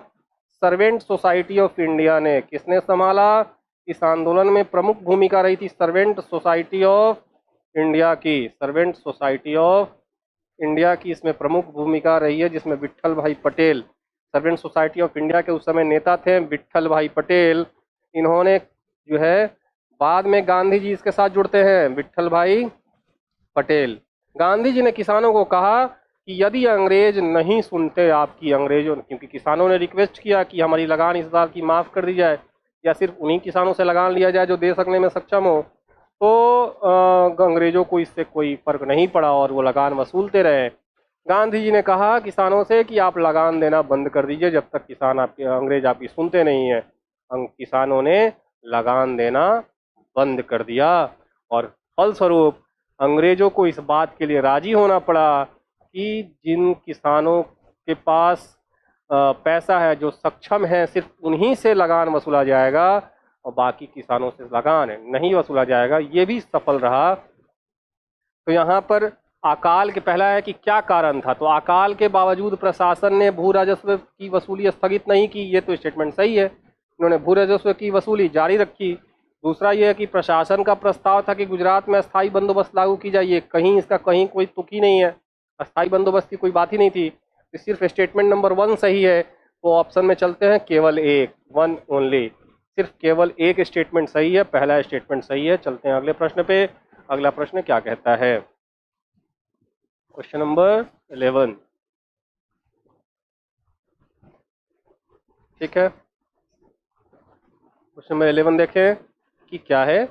सर्वेंट सोसाइटी ऑफ इंडिया ने। किसने संभाला? इस आंदोलन में प्रमुख भूमिका रही थी सर्वेंट सोसाइटी ऑफ इंडिया की। सर्वेंट सोसाइटी ऑफ इंडिया की इसमें प्रमुख भूमिका रही है, जिसमें विट्ठल भाई Patel, servant society of India के उस समय नेता थे विट्ठल भाई पटेल। इन्होंने जो है, बाद में गांधी जी इसके साथ जुड़ते हैं, विट्ठल भाई पटेल। गांधी जी ने किसानों को कहा कि यदि अंग्रेज नहीं सुनते आपकी, अंग्रेजों, क्योंकि किसानों ने रिक्वेस्ट किया कि हमारी लगान इस बार की माफ़ कर दी जाए, या सिर्फ उन्हीं किसानों से लगान लिया जाए जो दे सकने में सक्षम हो, तो अंग्रेजों को इससे कोई फर्क नहीं पड़ा और वो लगान वसूलते रहे। गांधी जी ने कहा किसानों से कि आप लगान देना बंद कर दीजिए जब तक किसान आपके, अंग्रेज आपकी सुनते नहीं है। किसानों ने लगान देना बंद कर दिया, और फलस्वरूप अंग्रेजों को इस बात के लिए राजी होना पड़ा कि जिन किसानों के पास पैसा है, जो सक्षम है, सिर्फ उन्हीं से लगान वसूला जाएगा और बाकी किसानों से लगान नहीं वसूला जाएगा। ये भी सफल रहा। तो यहाँ पर अकाल के, पहला है कि क्या कारण था, तो अकाल के बावजूद प्रशासन ने भू राजस्व की वसूली स्थगित नहीं की, ये तो स्टेटमेंट सही है, इन्होंने भू राजस्व की वसूली जारी रखी। दूसरा ये है कि प्रशासन का प्रस्ताव था कि गुजरात में अस्थायी बंदोबस्त लागू की जाए, कहीं इसका कहीं कोई तुक ही नहीं है, अस्थायी बंदोबस्त की कोई बात ही नहीं थी। तो सिर्फ स्टेटमेंट नंबर 1 सही है। तो ऑप्शन में चलते हैं, केवल एक, 1 ओनली, सिर्फ केवल एक स्टेटमेंट सही है, पहला स्टेटमेंट सही है। चलते हैं अगले प्रश्न पे। अगला प्रश्न क्या कहता है? क्वेश्चन नंबर 11, ठीक है। क्वेश्चन नंबर 11 देखें कि क्या है।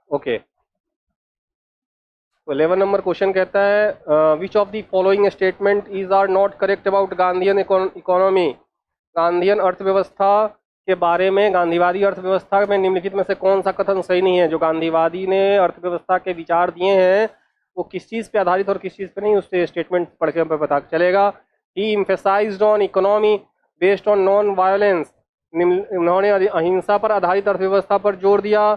ओके, तो 11 नंबर क्वेश्चन कहता है which of the following statement is are not correct about Gandhian economy. Gandhian अर्थव्यवस्था के बारे में, गांधीवादी अर्थव्यवस्था में निम्नलिखित में से कौन सा कथन सही नहीं है? जो गांधीवादी ने अर्थव्यवस्था के विचार दिए हैं वो किस चीज़ पे आधारित और किस चीज़ पे नहीं, उससे स्टेटमेंट पढ़ के हमें पता चलेगा। He emphasised on economy based on non violence, उन्होंने अहिंसा पर आधारित अर्थव्यवस्था पर जोर दिया।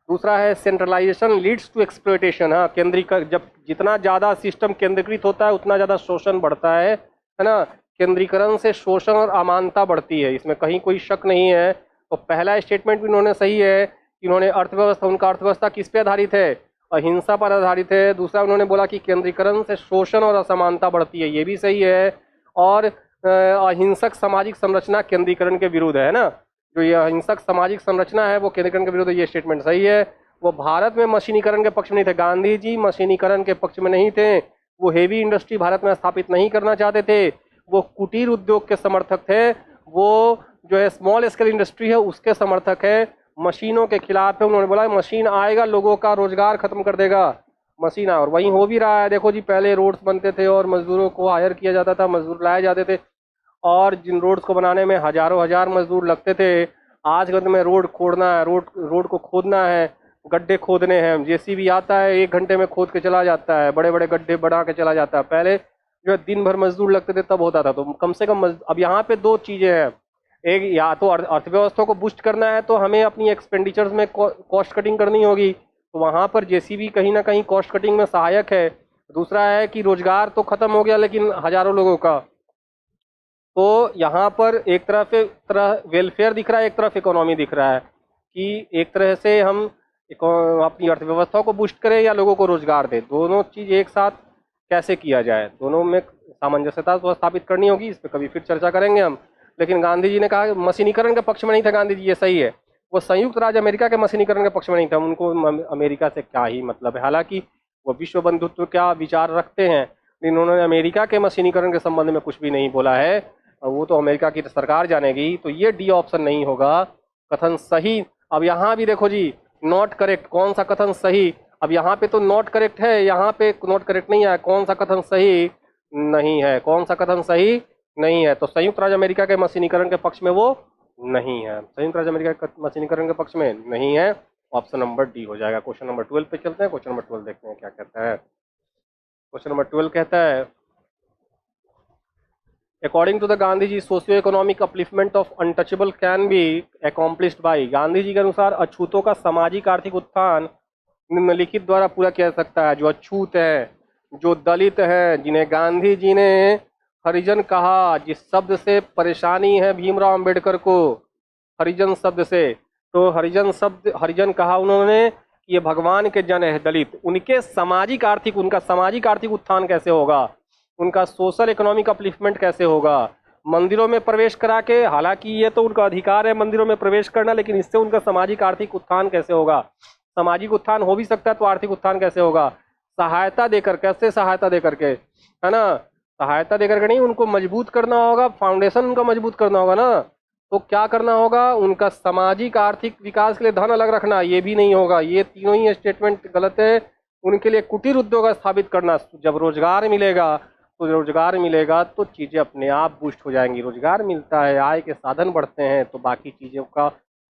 दूसरा है सेंट्रलाइजेशन लीड्स टू एक्सप्लॉयटेशन, हाँ, जब जितना ज़्यादा सिस्टम केंद्रीकृत होता है उतना ज़्यादा शोषण बढ़ता है ना। केंद्रीकरण से शोषण और अमानता बढ़ती है, इसमें कहीं कोई शक नहीं है। तो पहला स्टेटमेंट भी उन्होंने सही है कि उन्होंने अर्थव्यवस्था, उनका अर्थव्यवस्था किस पे आधारित है? अहिंसा पर आधारित है। दूसरा उन्होंने बोला कि केंद्रीकरण से शोषण और असमानता बढ़ती है, ये भी सही है। और अहिंसक सामाजिक संरचना केंद्रीकरण के विरुद्ध है ना, जो ये अहिंसक सामाजिक संरचना है वो केंद्रीकरण के विरुद्ध है, ये स्टेटमेंट सही है। वो भारत में मशीनीकरण के पक्ष में नहीं थे, गांधी जी मशीनीकरण के पक्ष में नहीं थे, वो हेवी इंडस्ट्री भारत में स्थापित नहीं करना चाहते थे, वो कुटीर उद्योग के समर्थक थे, वो जो है स्मॉल स्केल इंडस्ट्री है उसके समर्थक है, मशीनों के खिलाफ है। उन्होंने बोला मशीन आएगा लोगों का रोजगार खत्म कर देगा, मशीन आए, और वही हो भी रहा है। देखो जी, पहले रोड्स बनते थे और मजदूरों को हायर किया जाता था, मजदूर लाए जाते थे, और जिन रोड्स को बनाने में हजारों हजार मजदूर लगते थे, आज गंद में रोड खोदना है, रोड को खोदना है, गड्ढे खोदने हैं, जेसीबी आता है 1 घंटे में खोद के चला जाता है, बड़े बड़े गड्ढे बना के चला जाता है। पहले जो है दिन भर मजदूर लगते थे तब होता था। तो कम से कम अब यहाँ पे 2 चीजें हैं, एक या तो अर्थव्यवस्था को बूस्ट करना है तो हमें अपनी एक्सपेंडिचर्स में कॉस्ट कटिंग करनी होगी, तो वहाँ पर जेसीबी कहीं ना कहीं कॉस्ट कटिंग में सहायक है। दूसरा है कि रोजगार तो खत्म हो गया लेकिन हजारों लोगों का, तो यहाँ पर एक तरफ वेलफेयर दिख रहा है, एक तरफ इकोनॉमी दिख रहा है कि एक तरह से हम अपनी अर्थव्यवस्था को बूस्ट करें या लोगों को रोजगार दें, दोनों चीज एक साथ कैसे किया जाए, दोनों में सामंजस्यता स्थापित करनी होगी। इस पर कभी फिर चर्चा करेंगे हम। लेकिन गांधी जी ने कहा मशीनीकरण के पक्ष में नहीं था गांधी जी, ये सही है। वो संयुक्त राज्य अमेरिका के मशीनीकरण के पक्ष में नहीं था, उनको अमेरिका से क्या ही मतलब है, हालांकि वो विश्व बंधुत्व का विचार रखते हैं, लेकिन उन्होंने अमेरिका के मशीनीकरण के संबंध में कुछ भी नहीं बोला है, वो तो अमेरिका की सरकार जानेगी। तो ये डी ऑप्शन नहीं होगा कथन सही। अब यहाँ भी देखो जी, नॉट करेक्ट, कौन सा कथन सही? अब यहाँ पे तो नॉट करेक्ट है, यहाँ पे नॉट करेक्ट नहीं है, कौन सा कथन सही? नहीं है। कौन सा कथन सही नहीं है? तो संयुक्त राज्य अमेरिका के मशीनीकरण के पक्ष में वो नहीं है। संयुक्त राज्य अमेरिका के मशीनीकरण के पक्ष में नहीं है। ऑप्शन नंबर डी हो जाएगा। क्वेश्चन नंबर 12 पे चलते हैं। क्वेश्चन नंबर 12 देखते हैं क्या कहता है। क्वेश्चन नंबर 12 कहता है, according to the Gandhi ji socio economic upliftment of untouchable can be accomplished by. Gandhi ji के अनुसार अछूतों का सामाजिक आर्थिक उत्थान निम्नलिखित द्वारा पूरा किया जा सकता है। जो अछूत है, जो दलित हैं, जिन्हें गांधी जी ने हरिजन कहा, जिस शब्द से परेशानी है भीमराव अंबेडकर को, हरिजन शब्द से, तो हरिजन शब्द, हरिजन कहा उन्होंने कि ये भगवान के जन है दलित, उनके सामाजिक आर्थिक, उनका सामाजिक आर्थिक उत्थान कैसे होगा, उनका सोशल इकोनॉमिक अपलिफ्टमेंट कैसे होगा। मंदिरों में प्रवेश करा के, हालांकि ये तो उनका अधिकार है मंदिरों में प्रवेश करना, लेकिन इससे उनका सामाजिक आर्थिक उत्थान कैसे होगा? सामाजिक उत्थान हो भी सकता है तो आर्थिक उत्थान कैसे होगा? सहायता देकर, कैसे सहायता देकर के, है ना? सहायता देकर के नहीं, उनको मजबूत करना होगा, फाउंडेशन उनका मजबूत करना होगा ना। तो क्या करना होगा? उनका सामाजिक आर्थिक विकास के लिए धन अलग रखना, ये भी नहीं होगा। ये तीनों ही स्टेटमेंट गलत है। उनके लिए कुटीर उद्योग स्थापित करना, जब रोजगार मिलेगा, तो रोजगार मिलेगा तो चीजें अपने आप बूस्ट हो जाएंगी। रोजगार मिलता है, आय के साधन बढ़ते हैं, तो बाकी चीजों का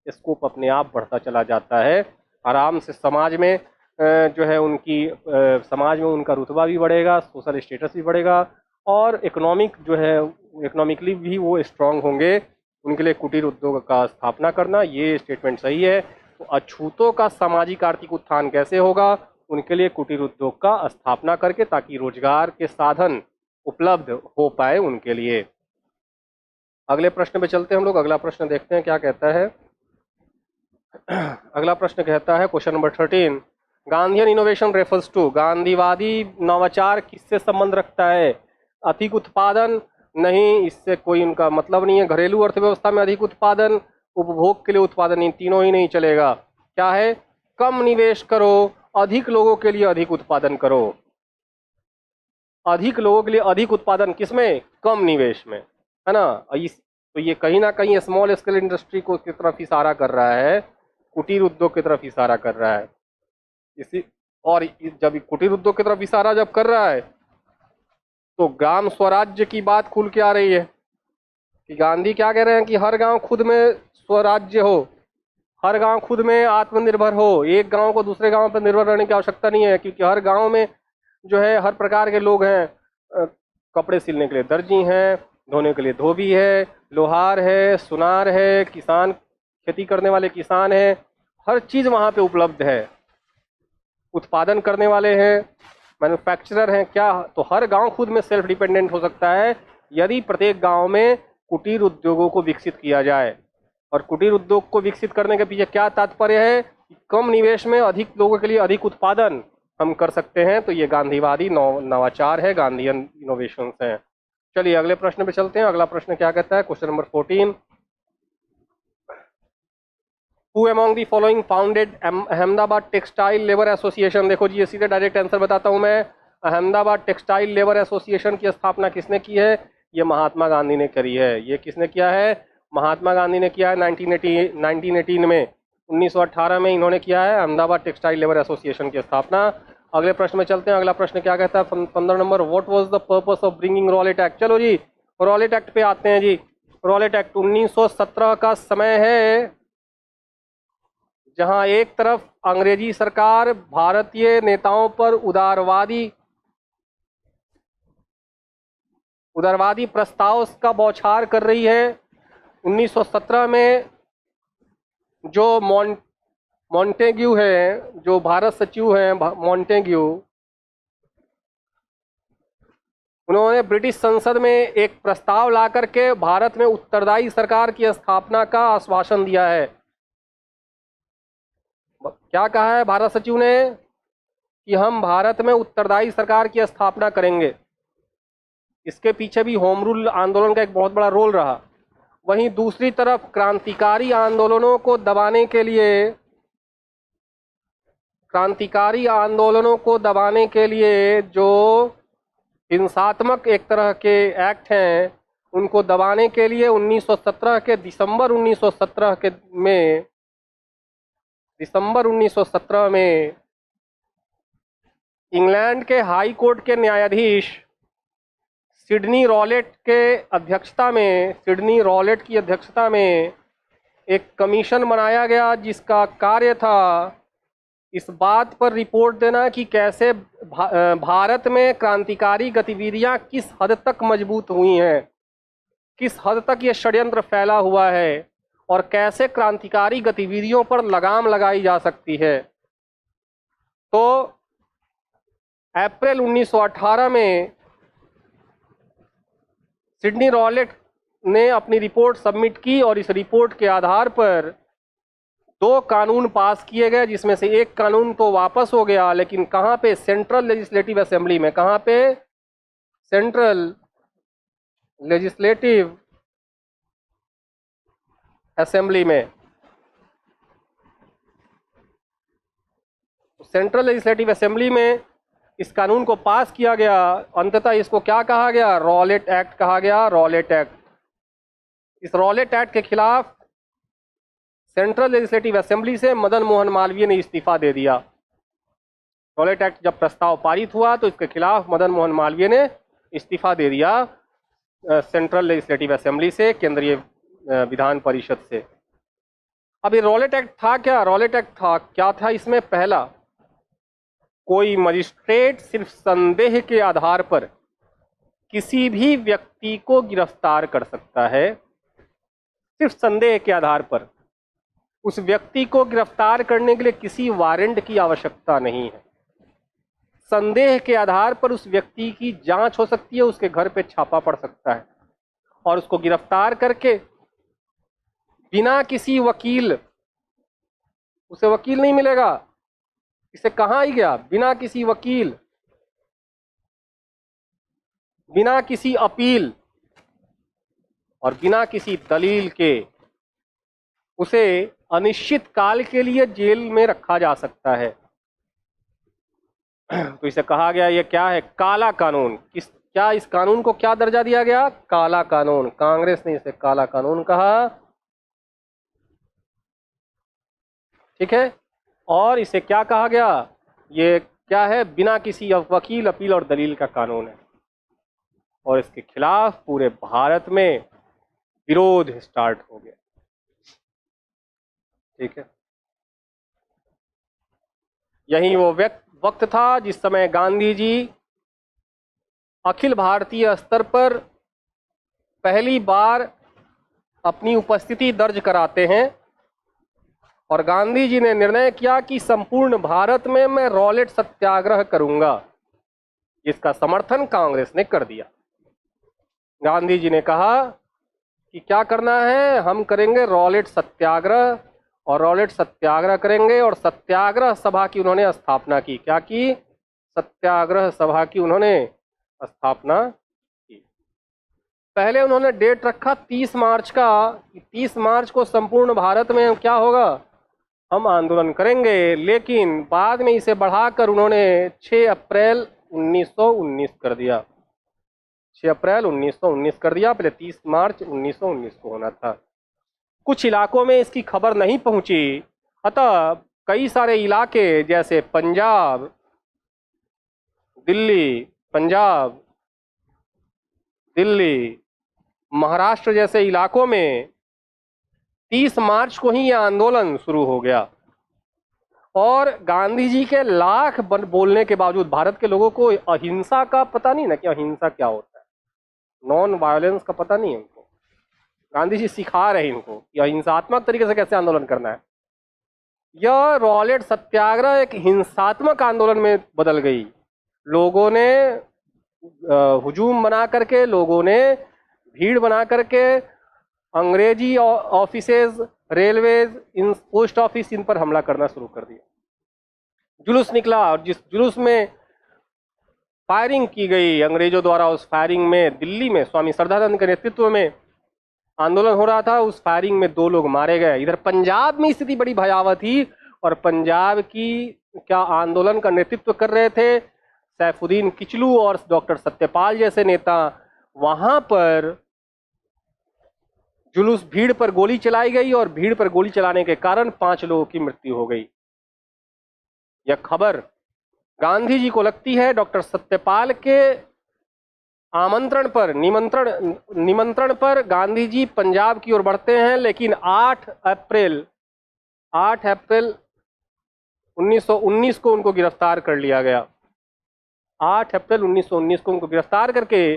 स्कोप अपने आप बढ़ता चला जाता है। आराम से समाज में जो है उनकी समाज में उनका रुतबा भी बढ़ेगा, सोशल स्टेटस भी बढ़ेगा, और इकोनॉमिक जो है, इकोनॉमिकली भी वो स्ट्रांग होंगे। उनके लिए कुटीर उद्योग का स्थापना करना, ये स्टेटमेंट सही है। तो अछूतों का सामाजिक आर्थिक उत्थान कैसे होगा? उनके लिए कुटीर उद्योग का स्थापना करके, ताकि रोजगार के साधन उपलब्ध हो पाए उनके लिए। अगले प्रश्न पे चलते हैं हम लोग। अगला प्रश्न देखते हैं क्या कहता है। अगला प्रश्न कहता है, question number 13, Gandhian innovation refers to. गांधीवादी नवाचार किससे संबंध रखता है? अधिक उत्पादन? नहीं, इससे कोई उनका मतलब नहीं है। घरेलू अर्थव्यवस्था में अधिक उत्पादन, उपभोग के लिए उत्पादन, नहीं, तीनों ही नहीं चलेगा। क्या है? कम निवेश करो, अधिक लोगों के लिए अधिक उत्पादन करो। अधिक लोगों के लिए अधिक उत्पादन किसमें? कम निवेश में, है ना? इस तो ये कहीं ना कहीं स्मॉल स्केल इंडस्ट्री को की तरफ इशारा कर रहा है, कुटीर उद्योग की तरफ इशारा कर रहा है। इसी और जब कुटीर उद्योग की तरफ इशारा जब कर रहा है, तो ग्राम स्वराज्य की बात खुल के आ रही है कि गांधी क्या कह रहे हैं कि हर गांव खुद में स्वराज्य हो, हर गांव खुद में आत्मनिर्भर हो। एक गांव को दूसरे गांव पर निर्भर रहने की आवश्यकता नहीं है, क्योंकि हर गांव में जो है हर प्रकार के लोग हैं। कपड़े सिलने के लिए दर्जी हैं, धोने के लिए धोबी है, लोहार है, सुनार है, किसान, खेती करने वाले किसान हैं, हर चीज वहां पे उपलब्ध है। उत्पादन करने वाले हैं, मैन्युफैक्चरर हैं, क्या, तो हर गांव खुद में सेल्फ डिपेंडेंट हो सकता है यदि प्रत्येक गांव में कुटीर उद्योगों को विकसित किया जाए। और कुटीर उद्योग को विकसित करने के पीछे क्या तात्पर्य है? कम निवेश में अधिक लोगों के लिए अधिक उत्पादन हम कर सकते हैं। तो ये गांधीवादी नवाचार है, गांधीयन इनोवेशंस हैं। चलिए अगले प्रश्न पे चलते हैं। अगला प्रश्न क्या कहता है? Question number 14, who among the following founded Ahmedabad textile labour association. देखो जी, ये सीधे डायरेक्ट आंसर बताता हूं मैं। अहमदाबाद टेक्सटाइल लेबर एसोसिएशन की स्थापना किसने की है? ये महात्मा गांधी ने करी है। ये किसने किया है? महात्मा गांधी ने किया है 1918 में, 1918 में इन्होंने किया है अहमदाबाद टेक्सटाइल लेबर एसोसिएशन की स्थापना। अगले प्रश्न में चलते हैं। अगला प्रश्न क्या कहता है? 15 number, what was the purpose of bringing Rowlatt act. चलो जी, रॉलेट एक्ट पे आते हैं जी। रॉलेट एक्ट 1917 का समय है, जहां एक तरफ अंग्रेजी सरकार भारतीय नेताओं पर उदारवादी प्रस्ताव का बौछार कर रही है। 1917 में जो मॉन्टेग्यू है, जो भारत सचिव हैं मॉन्टेग्यू, उन्होंने ब्रिटिश संसद में एक प्रस्ताव ला करके भारत में उत्तरदायी सरकार की स्थापना का आश्वासन दिया है। क्या कहा है भारत सचिव ने? कि हम भारत में उत्तरदायी सरकार की स्थापना करेंगे। इसके पीछे भी होम रूल आंदोलन का एक बहुत बड़ा रोल रहा। वहीं दूसरी तरफ क्रांतिकारी आंदोलनों को दबाने के लिए, जो हिंसात्मक एक तरह के एक्ट हैं, उनको दबाने के लिए 1917 के दिसंबर 1917 में इंग्लैंड के हाई कोर्ट के न्यायाधीश सिडनी रॉलेट की अध्यक्षता में एक कमीशन बनाया गया जिसका कार्य था इस बात पर रिपोर्ट देना कि कैसे भारत में क्रांतिकारी गतिविधियां किस हद तक मजबूत हुई हैं, किस हद तक ये षड्यंत्र फैला हुआ है और कैसे क्रांतिकारी गतिविधियों पर लगाम लगाई जा सकती है। तो अप्रैल 1918 में सिडनी रॉलेट ने अपनी रिपोर्ट सबमिट की और इस रिपोर्ट के आधार पर 2 कानून पास किए गए, जिसमें से एक कानून तो वापस हो गया, लेकिन कहाँ पे? सेंट्रल लेजिस्लेटिव असेंबली में। कहाँ पे? सेंट्रल लेजिस्लेटिव असेंबली में। सेंट्रल लेजिस्लेटिव असेंबली में इस कानून को पास किया गया। अंततः इसको क्या कहा गया? रॉलेट एक्ट कहा गया। Rowlatt act. इस रॉलेट एक्ट के खिलाफ सेंट्रल लेजिस्लेटिव असेंबली से मदन मोहन मालवीय ने इस्तीफा दे दिया। रॉलेट एक्ट जब प्रस्ताव पारित हुआ तो इसके खिलाफ मदन मोहन मालवीय ने इस्तीफा दे दिया सेंट्रल लेजिस्लेटिव असेंबली से, केंद्रीय विधान परिषद से। अब ये रॉलेट एक्ट था क्या? रॉलेट एक्ट था क्या था इसमें? पहला, कोई मजिस्ट्रेट सिर्फ संदेह के आधार पर किसी भी व्यक्ति को गिरफ्तार कर सकता है। सिर्फ संदेह के आधार पर। उस व्यक्ति को गिरफ्तार करने के लिए किसी वारंट की आवश्यकता नहीं है। संदेह के आधार पर उस व्यक्ति की जांच हो सकती है, उसके घर पे छापा पड़ सकता है और उसको गिरफ्तार करके बिना किसी वकील, उसे वकील नहीं मिलेगा, इसे कहाँ ही गया, बिना किसी वकील, बिना किसी अपील और बिना किसी दलील के उसे अनिश्चित काल के लिए जेल में रखा जा सकता है। तो इसे कहा गया, ये क्या है? काला कानून। क्या इस कानून को क्या दर्जा दिया गया? काला कानून। कांग्रेस ने इसे काला कानून कहा। ठीक है। और इसे क्या कहा गया? ये क्या है? बिना किसी वकील, अपील और दलील का कानून है। और इसके खिलाफ पूरे भारत में विरोध स्टार्ट हो गया। ठीक है। यही वो वक्त था जिस समय गांधी जी अखिल भारतीय स्तर पर पहली बार अपनी उपस्थिति दर्ज कराते हैं और गांधी जी ने निर्णय किया कि संपूर्ण भारत में मैं रॉलेट सत्याग्रह करूंगा, जिसका समर्थन कांग्रेस ने कर दिया। गांधी जी ने कहा कि क्या करना है? हम करेंगे रॉलेट सत्याग्रह, और रॉलेट सत्याग्रह करेंगे। और सत्याग्रह सभा की उन्होंने स्थापना की। क्या की? सत्याग्रह सभा की उन्होंने स्थापना की। पहले उन्होंने डेट रखा 30 मार्च का, 30 मार्च को संपूर्ण भारत में क्या होगा? हम आंदोलन करेंगे। लेकिन बाद में इसे बढ़ाकर उन्होंने 6 अप्रैल 1919 कर दिया। 6 अप्रैल 1919 कर दिया। पहले 30 मार्च 1919 को होना था। कुछ इलाकों में इसकी खबर नहीं पहुंची, अतः कई सारे इलाके जैसे पंजाब, दिल्ली, महाराष्ट्र जैसे इलाकों में 30 मार्च को ही यह आंदोलन शुरू हो गया। और गांधी जी के लाख बोलने के बावजूद भारत के लोगों को अहिंसा का पता नहीं ना, कि अहिंसा क्या होता है, नॉन वायलेंस का पता नहीं है उनको। गांधी जी सिखा रहे हैं इनको कि अहिंसात्मक तरीके से कैसे आंदोलन करना है। यह रॉलेट सत्याग्रह एक हिंसात्मक आंदोलन में बदल गई। लोगों ने हुजूम बना करके, लोगों ने भीड़ बना करके अंग्रेजी ऑफिसेज, रेलवेज, इन पोस्ट ऑफिस, इन पर हमला करना शुरू कर दिया। जुलूस निकला और जिस जुलूस में फायरिंग की गई अंग्रेजों द्वारा, उस फायरिंग में दिल्ली में स्वामी श्रद्धानंद के नेतृत्व में आंदोलन हो रहा था। उस फायरिंग में 2 लोग मारे गए। इधर पंजाब में स्थिति बड़ी भयावह थी और पंजाब की क्या आंदोलन का नेतृत्व कर रहे थे सैफुद्दीन किचलू और डॉक्टर सत्यपाल जैसे नेता। वहां पर जुलूस, भीड़ पर गोली चलाई गई और भीड़ पर गोली चलाने के कारण 5 लोगों की मृत्यु हो गई। यह खबर गांधी जी को लगती है डॉक्टर सत्यपाल के आमंत्रण पर, निमंत्रण पर गांधी जी पंजाब की ओर बढ़ते हैं, लेकिन 8 अप्रैल 1919 को उनको गिरफ्तार कर लिया गया। 8 अप्रैल 1919 को उनको गिरफ्तार करके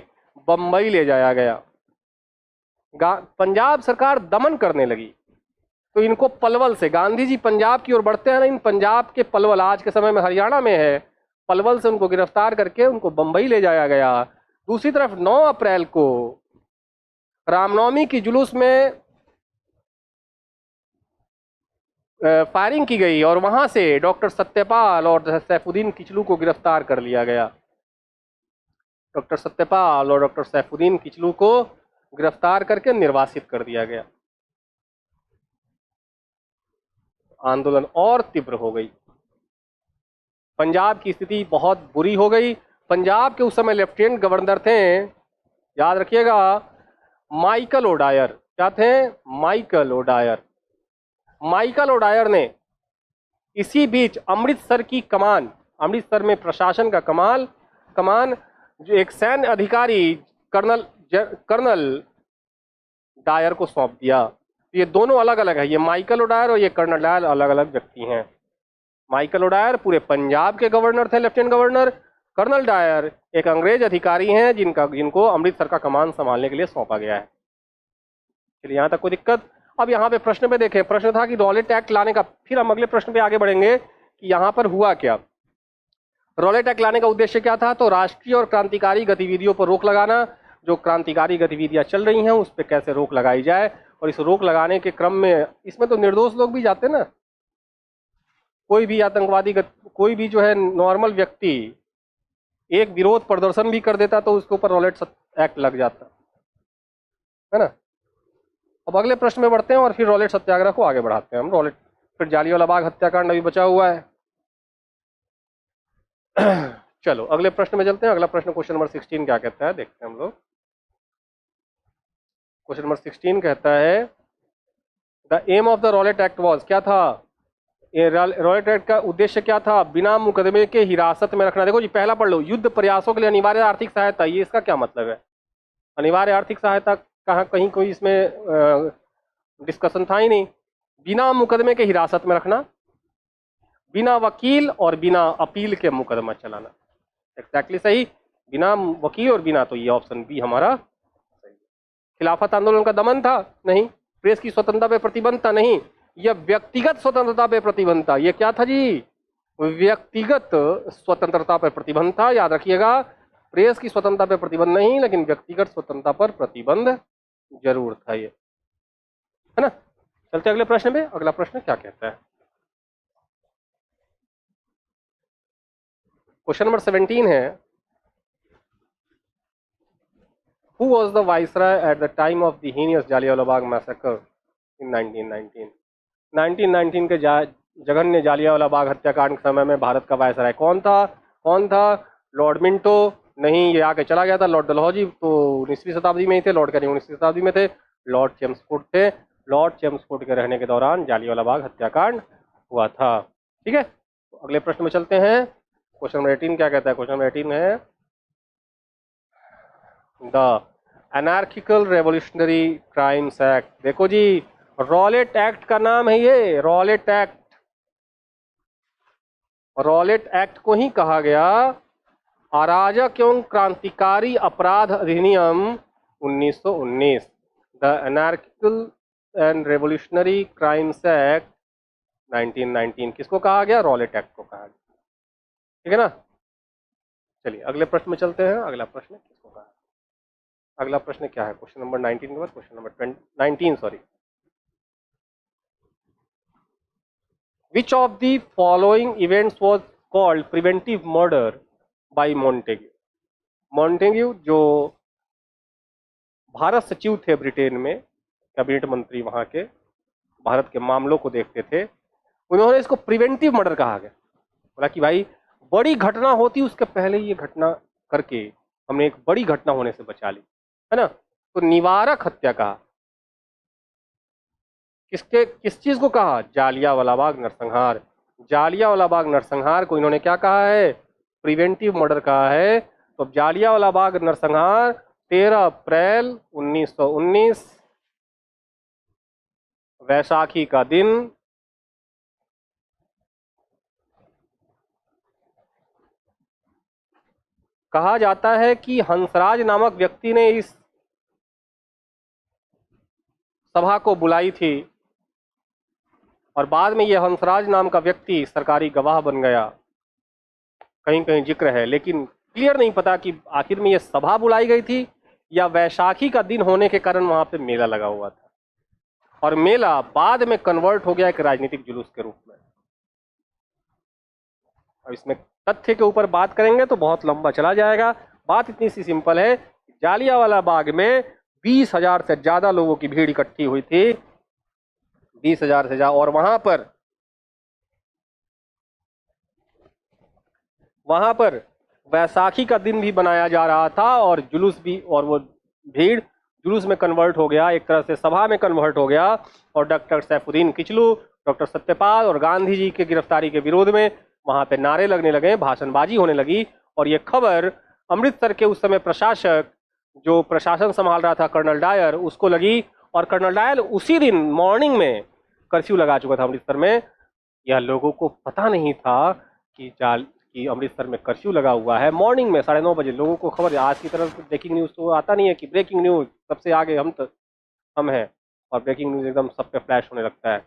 बंबई ले जाया गया। पंजाब सरकार दमन करने लगी, तो इनको पलवल से, गांधी जी पंजाब की ओर बढ़ते हैं ना, इन पंजाब के पलवल, आज के समय में हरियाणा में है, पलवल से उनको गिरफ्तार करके उनको बंबई ले जाया गया। दूसरी तरफ 9 अप्रैल को रामनवमी की जुलूस में फायरिंग की गई और वहां से डॉक्टर सत्यपाल और सैफुद्दीन किचलू को गिरफ्तार कर लिया गया। डॉक्टर सत्यपाल और डॉक्टर सैफुद्दीन किचलू को गिरफ्तार करके निर्वासित कर दिया गया। आंदोलन और तीव्र हो गई, पंजाब की स्थिति बहुत बुरी हो गई। पंजाब के उस समय लेफ्टिनेंट गवर्नर थे, याद रखिएगा, माइकल ओडायर। क्या थे? Michael O'Dwyer. माइकल ओडायर ने इसी बीच अमृतसर की कमान, अमृतसर में प्रशासन का कमान जो एक सैन्य अधिकारी कर्नल डायर को सौंप दिया। ये दोनों अलग अलग है, ये माइकल ओडायर और ये कर्नल डायर अलग अलग व्यक्ति हैं। माइकल ओडायर पूरे पंजाब के गवर्नर थे, लेफ्टिनेंट गवर्नर। कर्नल डायर एक अंग्रेज अधिकारी हैं जिनको अमृतसर का कमान संभालने के लिए सौंपा गया है। चलिए, यहाँ तक कोई दिक्कत? अब यहाँ पे प्रश्न पे देखें, प्रश्न था कि रॉलेट एक्ट लाने का, फिर हम अगले प्रश्न पे आगे बढ़ेंगे कि यहाँ पर हुआ क्या। रॉलेट एक्ट लाने का उद्देश्य क्या था? तो राष्ट्रीय और क्रांतिकारी गतिविधियों पर रोक लगाना, जो क्रांतिकारी गतिविधियां चल रही हैं उस पर कैसे रोक लगाई जाए, और इस रोक लगाने के क्रम में इसमें तो निर्दोष लोग भी जाते ना, कोई भी आतंकवादी कोई भी जो है नॉर्मल व्यक्ति एक विरोध प्रदर्शन भी कर देता तो उसके ऊपर रॉलेट एक्ट लग जाता है ना। अब अगले प्रश्न में बढ़ते हैं और फिर रॉलेट सत्याग्रह को आगे बढ़ाते हैं हम। रॉलेट, फिर जालियांवाला बाग हत्याकांड अभी बचा हुआ है। चलो अगले प्रश्न में चलते हैं। अगला प्रश्न क्वेश्चन नंबर 16 क्या कहता है, देखते हैं हम लोग। क्वेश्चन नंबर 16 कहता है, the aim of the Rowlatt Act was, क्या था? रॉलेट एक्ट का उद्देश्य क्या था? बिना मुकदमे के हिरासत में रखना। देखो जी, पहला पढ़ लो, युद्ध प्रयासों के लिए अनिवार्य आर्थिक सहायता। ये इसका क्या मतलब है? अनिवार्य आर्थिक सहायता कहाँ, कहीं कोई इसमें डिस्कशन था ही नहीं। बिना मुकदमे के हिरासत में रखना, बिना वकील और बिना अपील के मुकदमा चलाना। एक्जैक्टली सही, बिना वकील और बिना, तो ये ऑप्शन बी हमारा सही। खिलाफत आंदोलन का दमन था? नहीं। प्रेस की स्वतंत्रता पे प्रतिबंध था? नहीं। यह व्यक्तिगत स्वतंत्रता पे प्रतिबंध था। यह क्या था जी? व्यक्तिगत स्वतंत्रता पर प्रतिबंध था, याद रखिएगा। प्रेस की स्वतंत्रता पर प्रतिबंध नहीं, लेकिन व्यक्तिगत स्वतंत्रता पर प्रतिबंध जरूर था ये, है ना। चलते अगले प्रश्न पे। अगला प्रश्न क्या कहता है? क्वेश्चन नंबर 17 है, Who was the viceroy at the time of the heinous Jallianwala Bagh massacre in 1919? 1919 के जघन्य जालियांवाला बाग हत्याकांड के समय में भारत का वायसराय कौन था? कौन था? Lord Minto? नहीं, ये आके चला गया था। लॉर्ड डलहौजी तो 19वीं शताब्दी में ही थे, लॉर्ड कैनिंग 19वीं शताब्दी में थे। लॉर्ड चेम्सफोर्ड थे। लॉर्ड चेम्सफोर्ड के रहने के दौरान जालियांवाला बाग हत्याकांड हुआ था। ठीक है, तो अगले प्रश्न में चलते हैं। क्वेश्चन नंबर 18 क्या कहता है? क्वेश्चन नंबर 18 है, the anarchical revolutionary crimes act. देखो जी, रॉलेट एक्ट का नाम है ये, रॉलेट एक्ट। रॉलेट एक्ट को ही कहा गया अराजक एवं क्रांतिकारी अपराध अधिनियम 1919। The anarchical and revolutionary crimes act 1919 किसको कहा गया? रॉलेट एक्ट को कहा गया। ठीक है ना। चलिए अगले प्रश्न में चलते हैं। अगला प्रश्न किसको कहा? अगला प्रश्न क्या है? क्वेश्चन नंबर 19 के बाद question number 19, sorry. Which of the following events was called preventive murder by Montagu? Montagu जो भारत सचिव थे ब्रिटेन में, कैबिनेट मंत्री वहां के, भारत के मामलों को देखते थे, उन्होंने इसको प्रिवेंटिव मर्डर कहा गया। बोला कि भाई बड़ी घटना होती उसके पहले ये घटना करके हमने एक बड़ी घटना होने से बचा ली, है ना। तो निवारक हत्या कहा। किस चीज को कहा? जालियांवाला बाग नरसंहार। जालियांवाला बाग नरसंहार को इन्होंने क्या कहा है? प्रिवेंटिव मर्डर कहा है। तो जालियांवाला बाग नरसंहार 13 अप्रैल 1919, वैशाखी का दिन। कहा जाता है कि हंसराज नामक व्यक्ति ने इस सभा को बुलाई थी और बाद में यह हंसराज नाम का व्यक्ति सरकारी गवाह बन गया। कहीं कहीं जिक्र है, लेकिन क्लियर नहीं पता कि आखिर में यह सभा बुलाई गई थी या वैशाखी का दिन होने के कारण वहां पे मेला लगा हुआ था, और मेला बाद में कन्वर्ट हो गया एक राजनीतिक जुलूस के रूप में। अब इसमें तथ्य के ऊपर बात करेंगे तो बहुत लंबा चला जाएगा। बात इतनी सी सिंपल है, जालियांवाला बाग में 20,000 से ज्यादा लोगों की भीड़ इकट्ठी हुई थी, 20,000 से ज्यादा। और वहां पर वैसाखी का दिन भी बनाया जा रहा था, और जुलूस भी, और वो भीड़ जुलूस में कन्वर्ट हो गया, एक तरह से सभा में कन्वर्ट हो गया। और डॉक्टर सैफुद्दीन किचलू, डॉक्टर सत्यपाल और गांधी जी के गिरफ्तारी के विरोध में वहां पे नारे लगने लगे, भाषणबाजी होने लगी। और ये खबर अमृतसर के उस समय प्रशासक, जो प्रशासन संभाल रहा था, कर्नल डायर, उसको लगी। और कर्नल डायर उसी दिन मॉर्निंग में कर्फ्यू लगा चुका था अमृतसर में। यह लोगों को पता नहीं था कि अमृतसर में कर्फ्यू लगा हुआ है। मॉर्निंग में 9:30 बजे लोगों को खबर, आज की तरह ब्रेकिंग न्यूज तो आता नहीं है कि ब्रेकिंग न्यूज सबसे आगे हम हैं और ब्रेकिंग न्यूज एकदम सब पे फ्लैश होने लगता है।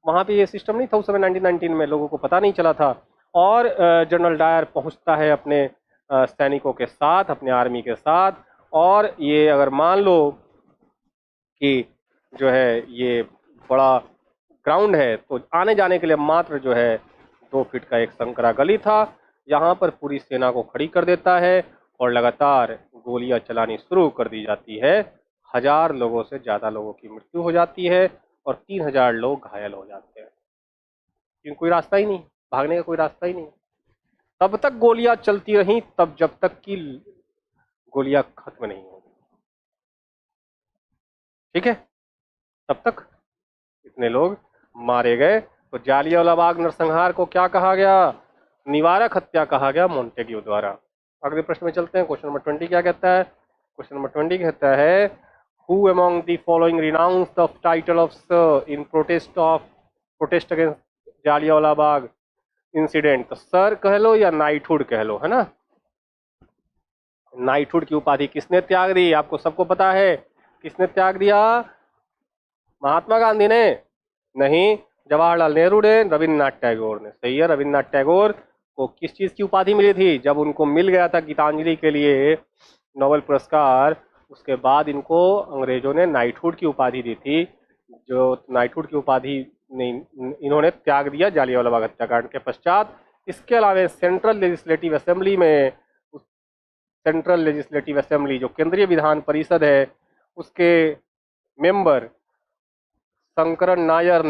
वहाँ पे ये सिस्टम नहीं था उस समय, 1919 में लोगों को पता नहीं चला था। और जनरल डायर पहुँचता है अपने सैनिकों के साथ, अपने आर्मी के साथ। और ये अगर मान लो कि जो है ये बड़ा ग्राउंड है, तो आने जाने के लिए मात्र जो है 2 फीट का एक संकरा गली था। यहाँ पर पूरी सेना को खड़ी कर देता है और लगातार गोलियां चलानी शुरू कर दी जाती है। 1,000 लोगों से ज्यादा लोगों की मृत्यु हो जाती है और 3,000 लोग घायल हो जाते हैं, क्योंकि कोई रास्ता ही नहीं, भागने का कोई रास्ता ही नहीं। तब तक गोलियां चलती रहीं, तब जब तक कि गोलियां खत्म नहीं होगी, ठीक है, तब तक इतने लोग मारे गए। तो जालियांवाला बाग नरसंहार को क्या कहा गया? निवारक हत्या कहा गया मोंटेग्यू द्वारा। अगले प्रश्न में चलते हैं। क्वेश्चन नंबर 20 क्या कहता है? क्वेश्चन नंबर 20 कहता है, who among the following renounce the title of sir in protest against Jallianwala Bagh incident? तो सर कह लो या नाइटहुड कह लो, है ना। नाइटहुड की उपाधि किसने त्याग दी? आपको सबको पता है किसने त्याग दिया? महात्मा गांधी ने? नहीं, जवाहरलाल नेहरू ने, रविन्द्रनाथ टैगोर ने। सही है, रविन्द्रनाथ टैगोर को किस चीज की उपाधि मिली थी? जब उनको मिल गया था गीतांजलि के लिए नोबेल पुरस्कार, उसके बाद इनको अंग्रेजों ने नाइटहुड की उपाधि दी थी। जो नाइटहुड की उपाधि इन्होंने त्याग दिया जालियांवाला बाग हत्याकांड के पश्चात। इसके अलावा सेंट्रल लेजिस्लेटिव असेंबली में, सेंट्रल लेजिस्लेटिव असेंबली जो केंद्रीय विधान परिषद है, उसके मेंबर शंकरन नायर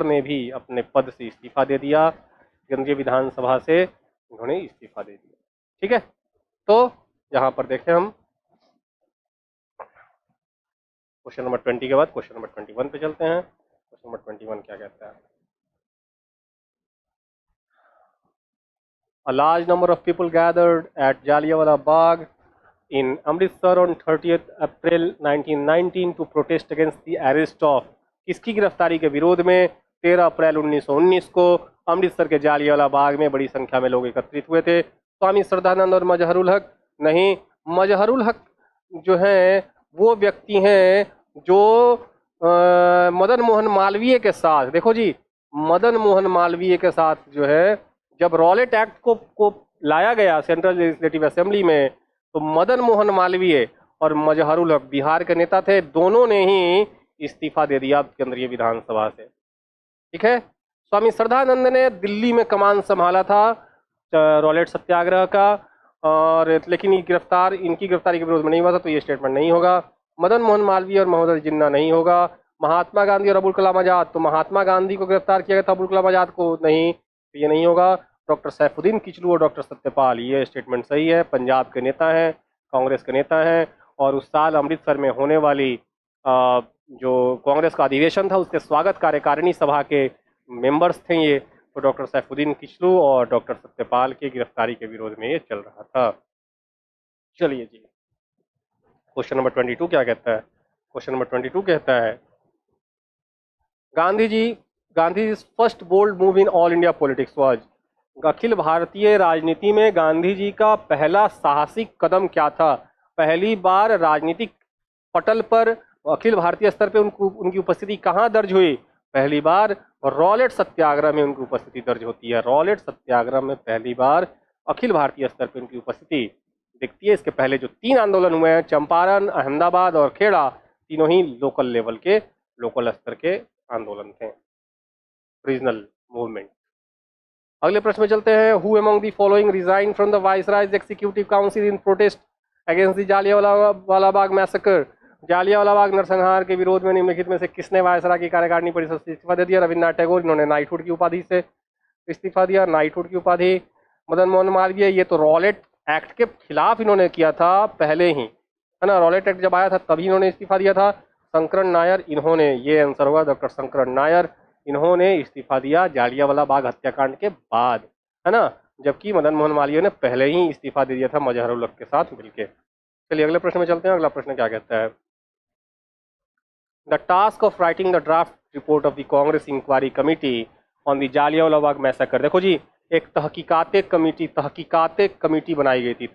ने भी अपने पद से इस्तीफा दे दिया। केंद्रीय विधानसभा से उन्होंने इस्तीफा दे दिया, ठीक है। तो यहां पर देखें हम क्वेश्चन नंबर 20 के बाद क्वेश्चन नंबर 21 पे चलते हैं। क्वेश्चन नंबर 21 क्या कहता है? A large number of people gathered at Jallianwala Bagh in Amritsar on 30th April 1919 to protest against the arrest of, किसकी गिरफ्तारी के विरोध में 13 अप्रैल 1919 को अमृतसर के जालियांवाला बाग में बड़ी संख्या में लोग एकत्रित हुए थे। स्वामी श्रद्धानंद और मजहरुल हक? नहीं, मजहरुल हक जो हैं वो व्यक्ति हैं जो मदन मोहन मालवीय के साथ, देखो जी, मदन मोहन मालवीय के साथ जो है, जब रॉलेट एक्ट को लाया गया सेंट्रल लेजिस्लेटिव असेंबली में, तो मदन मोहन मालवीय और मजहरुल हक बिहार के नेता थे, दोनों ने ही इस्तीफा दे दिया केंद्रीय विधानसभा से, ठीक है। स्वामी श्रद्धानंद ने दिल्ली में कमान संभाला था रॉलेट सत्याग्रह का, और लेकिन इनकी गिरफ्तारी के विरोध में नहीं हुआ था, तो ये स्टेटमेंट नहीं होगा। मदन मोहन मालवीय और महोदय जिन्ना नहीं होगा। महात्मा गांधी और अबुल कलाम आजाद, तो महात्मा गांधी को गिरफ्तार किया गया था, अबुल कलाम आजाद को नहीं, तो ये नहीं होगा। डॉक्टर सैफुद्दीन किचलू और डॉक्टर सत्यपाल, ये स्टेटमेंट सही है, पंजाब के नेता हैं, कांग्रेस के नेता हैं, और उस साल अमृतसर में होने वाली जो कांग्रेस का अधिवेशन था, उसके स्वागत कार्यकारिणी सभा के मेंबर्स थे ये। तो डॉक्टर सैफुद्दीन किचलू और डॉक्टर सत्यपाल की गिरफ्तारी के विरोध में ये चल रहा था। चलिए जी, क्वेश्चन नंबर 22 क्या कहता है? क्वेश्चन नंबर 22 कहता है, Gandhi ji Gandhi first bold move in all India politics was, अखिल भारतीय राजनीति में गांधी जी का पहला साहसिक कदम क्या था? पहली बार राजनीतिक पटल पर अखिल भारतीय स्तर पे उनकी उपस्थिति कहाँ दर्ज हुई? पहली बार रॉलेट सत्याग्रह में उनकी उपस्थिति दर्ज होती है। रॉलेट सत्याग्रह में पहली बार अखिल भारतीय स्तर पे उनकी उपस्थिति दिखती है। इसके पहले जो 3 आंदोलन हुए हैं, चंपारण, अहमदाबाद और खेड़ा, तीनों ही लोकल लेवल के, लोकल स्तर के आंदोलन थे, रीजनल मूवमेंट। अगले प्रश्न में चलते हैं। Who among the following resign from the viceroy's executive council in protest against the Jallianwala Bagh massacre, Jallianwala Bagh नरसंहार के विरोध में निम्नलिखित में से किसने वायसराय की कार्यकारिणी परिषद से इस्तीफा दे दिया? रविन्द्रनाथ टैगोर, इन्होंने नाइटहुड की उपाधि से इस्तीफा दिया, नाइटहुड की उपाधि। मदन मोहन मालवीय, ये तो रॉलेट एक्ट के खिलाफ इन्होंने किया था पहले ही, है ना, रॉलेट एक्ट जब आया था तभी इन्होंने इस्तीफा दिया था। शंकरन नायर, इन्होंने, ये आंसर हुआ डॉक्टर शंकरन नायर, इन्होंने इस्तीफा दिया जालियांवाला बाग हत्याकांड के बाद, है ना, जबकि मदन मोहन मालवीय ने पहले ही इस्तीफा दे दिया था मजहरुल हक के साथ मिलकर। चलिए अगले प्रश्न में चलते हैं। अगला प्रश्न क्या कहता है? The task of writing the draft report of the Congress inquiry committee on the Jallianwala Bagh massacre. देखो जी, एक तहकीकाते कमेटी बनाई गई थी।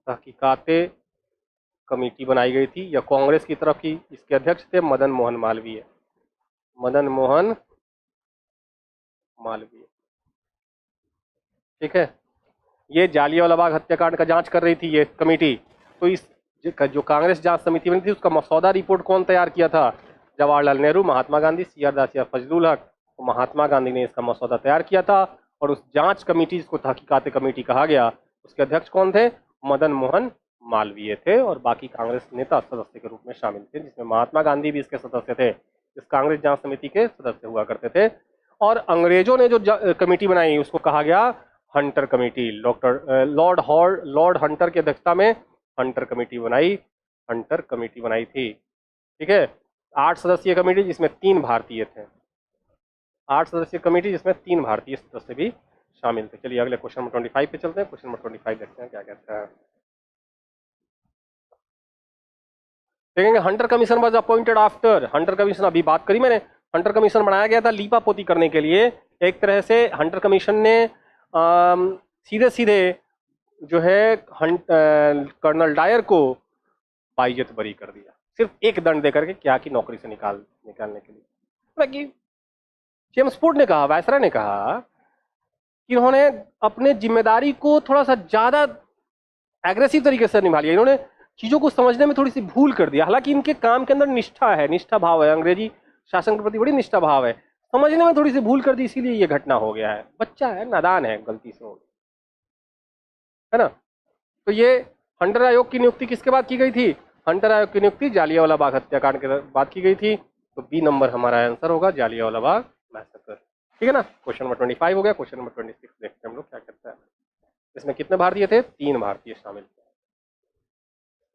तहकीकाते कमेटी बनाई गई थी, यह कांग्रेस की तरफ की। इसके अध्यक्ष थे मदन मोहन मालवीय, मदन मोहन मालवीय, ठीक है। ये जालियांवाला बाग हत्याकांड का जांच कर रही थी ये कमेटी। तो इस जो कांग्रेस जांच समिति बनी थी उसका मसौदा रिपोर्ट कौन तैयार किया था? जवाहरलाल नेहरू, महात्मा गांधी, सीआर दास या फजलुल हक। तो महात्मा गांधी ने इसका मसौदा तैयार किया था। और उस जांच कमेटी, जिसको तहकीकात कमेटी कहा गया, उसके अध्यक्ष कौन थे? मदन मोहन मालवीय थे। और बाकी कांग्रेस नेता सदस्य के रूप में शामिल थे, जिसमें महात्मा गांधी भी इसके सदस्य थे, इस कांग्रेस जांच समिति के सदस्य हुआ करते थे। और अंग्रेजों ने जो कमेटी बनाई उसको कहा गया हंटर कमेटी। लॉर्ड हंटर की अध्यक्षता में हंटर कमेटी बनाई थी, ठीक है। 8 सदस्यीय कमेटी जिसमें 3 भारतीय थे, 8 सदस्यीय कमेटी जिसमें 3 भारतीय सदस्य भी शामिल थे। चलिए अगले क्वेश्चन नंबर 25 पे चलते हैं। क्वेश्चन नंबर 25 देखते हैं क्या कहता है। देखेंगे, Hunter commission was appointed after. Hunter commission अभी बात करी मैंने, हंटर कमीशन बनाया गया था लीपा पोती करने के लिए। एक तरह से हंटर कमीशन ने सीधे सीधे जो है कर्नल डायर को बाइज्जत बरी कर दिया, सिर्फ एक दंड देकर के, क्या कि नौकरी से निकालने के लिए। बाकी जेम्स फूड ने कहा, वायसराय ने कहा कि इन्होंने अपने जिम्मेदारी को थोड़ा सा ज्यादा एग्रेसिव तरीके से निभा लिया, इन्होंने चीजों को समझने में थोड़ी सी भूल कर दिया। हालांकि इनके काम के अंदर निष्ठा है, निष्ठा भाव है, अंग्रेजी शासन के प्रति बड़ी निष्ठा भाव है, समझने में थोड़ी सी भूल कर दी, इसीलिए ये घटना हो गया है। बच्चा है, नादान है, गलती से हो गई, है ना। तो ये हंटर आयोग की नियुक्ति किसके बाद की गई थी? हंटर आयोग की नियुक्ति जालियांवाला बाग हत्याकांड के बाद की गई थी। तो बी नंबर हमारा आंसर होगा, जालियांवाला बाग मैसेकर, ठीक है ना। क्वेश्चन नंबर 25 हो गया। क्वेश्चन नंबर 26 देखते हैं हम लोग क्या करता है। इसमें कितने भारतीय थे? 3 भारतीय शामिल थे।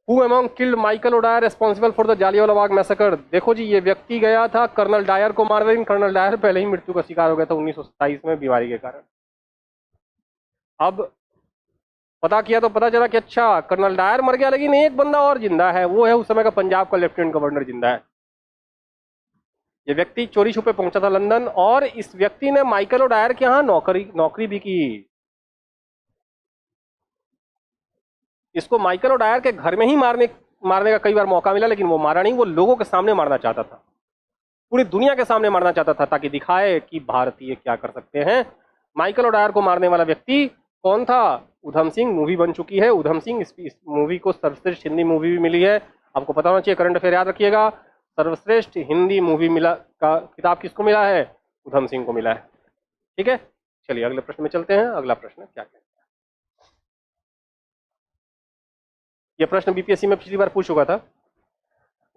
Who among killed Michael O'Dyer responsible for the Jallianwala Bagh massacre? देखो जी, ये व्यक्ति गया था कर्नल डायर को मारने, लेकिन कर्नल डायर पहले ही मृत्यु का शिकार हो गया था 1927 में बीमारी के कारण। अब पता किया तो पता चला कि अच्छा, कर्नल डायर मर गया, लेकिन एक बंदा और जिंदा है, वो है उस समय का पंजाब का लेफ्टिनेंट गवर्नर जिंदा है। ये व्यक्ति चोरी छुपे पहुंचा था लंदन, और इस व्यक्ति ने माइकल ओडायर के यहाँ नौकरी भी की। इसको माइकल ओडायर के घर में ही मारने का कई बार मौका मिला, लेकिन वो मारा नहीं। वो लोगों के सामने मारना चाहता था, पूरी दुनिया के सामने मारना चाहता था, ताकि दिखाए कि भारतीय क्या कर सकते हैं। माइकल ओडायर को मारने वाला व्यक्ति कौन था? उधम सिंह। मूवी बन चुकी है उधम सिंह, इस मूवी को सर्वश्रेष्ठ हिंदी मूवी भी मिली है। आपको पता होना चाहिए, करंट अफेयर याद रखिएगा। सर्वश्रेष्ठ हिंदी मूवी मिला का किताब किसको मिला है? उधम सिंह को मिला है, ठीक है। चलिए अगले प्रश्न में चलते हैं। अगला प्रश्न क्या कहता है? यह प्रश्न बीपीएससी में पिछली बार पूछ चुका था।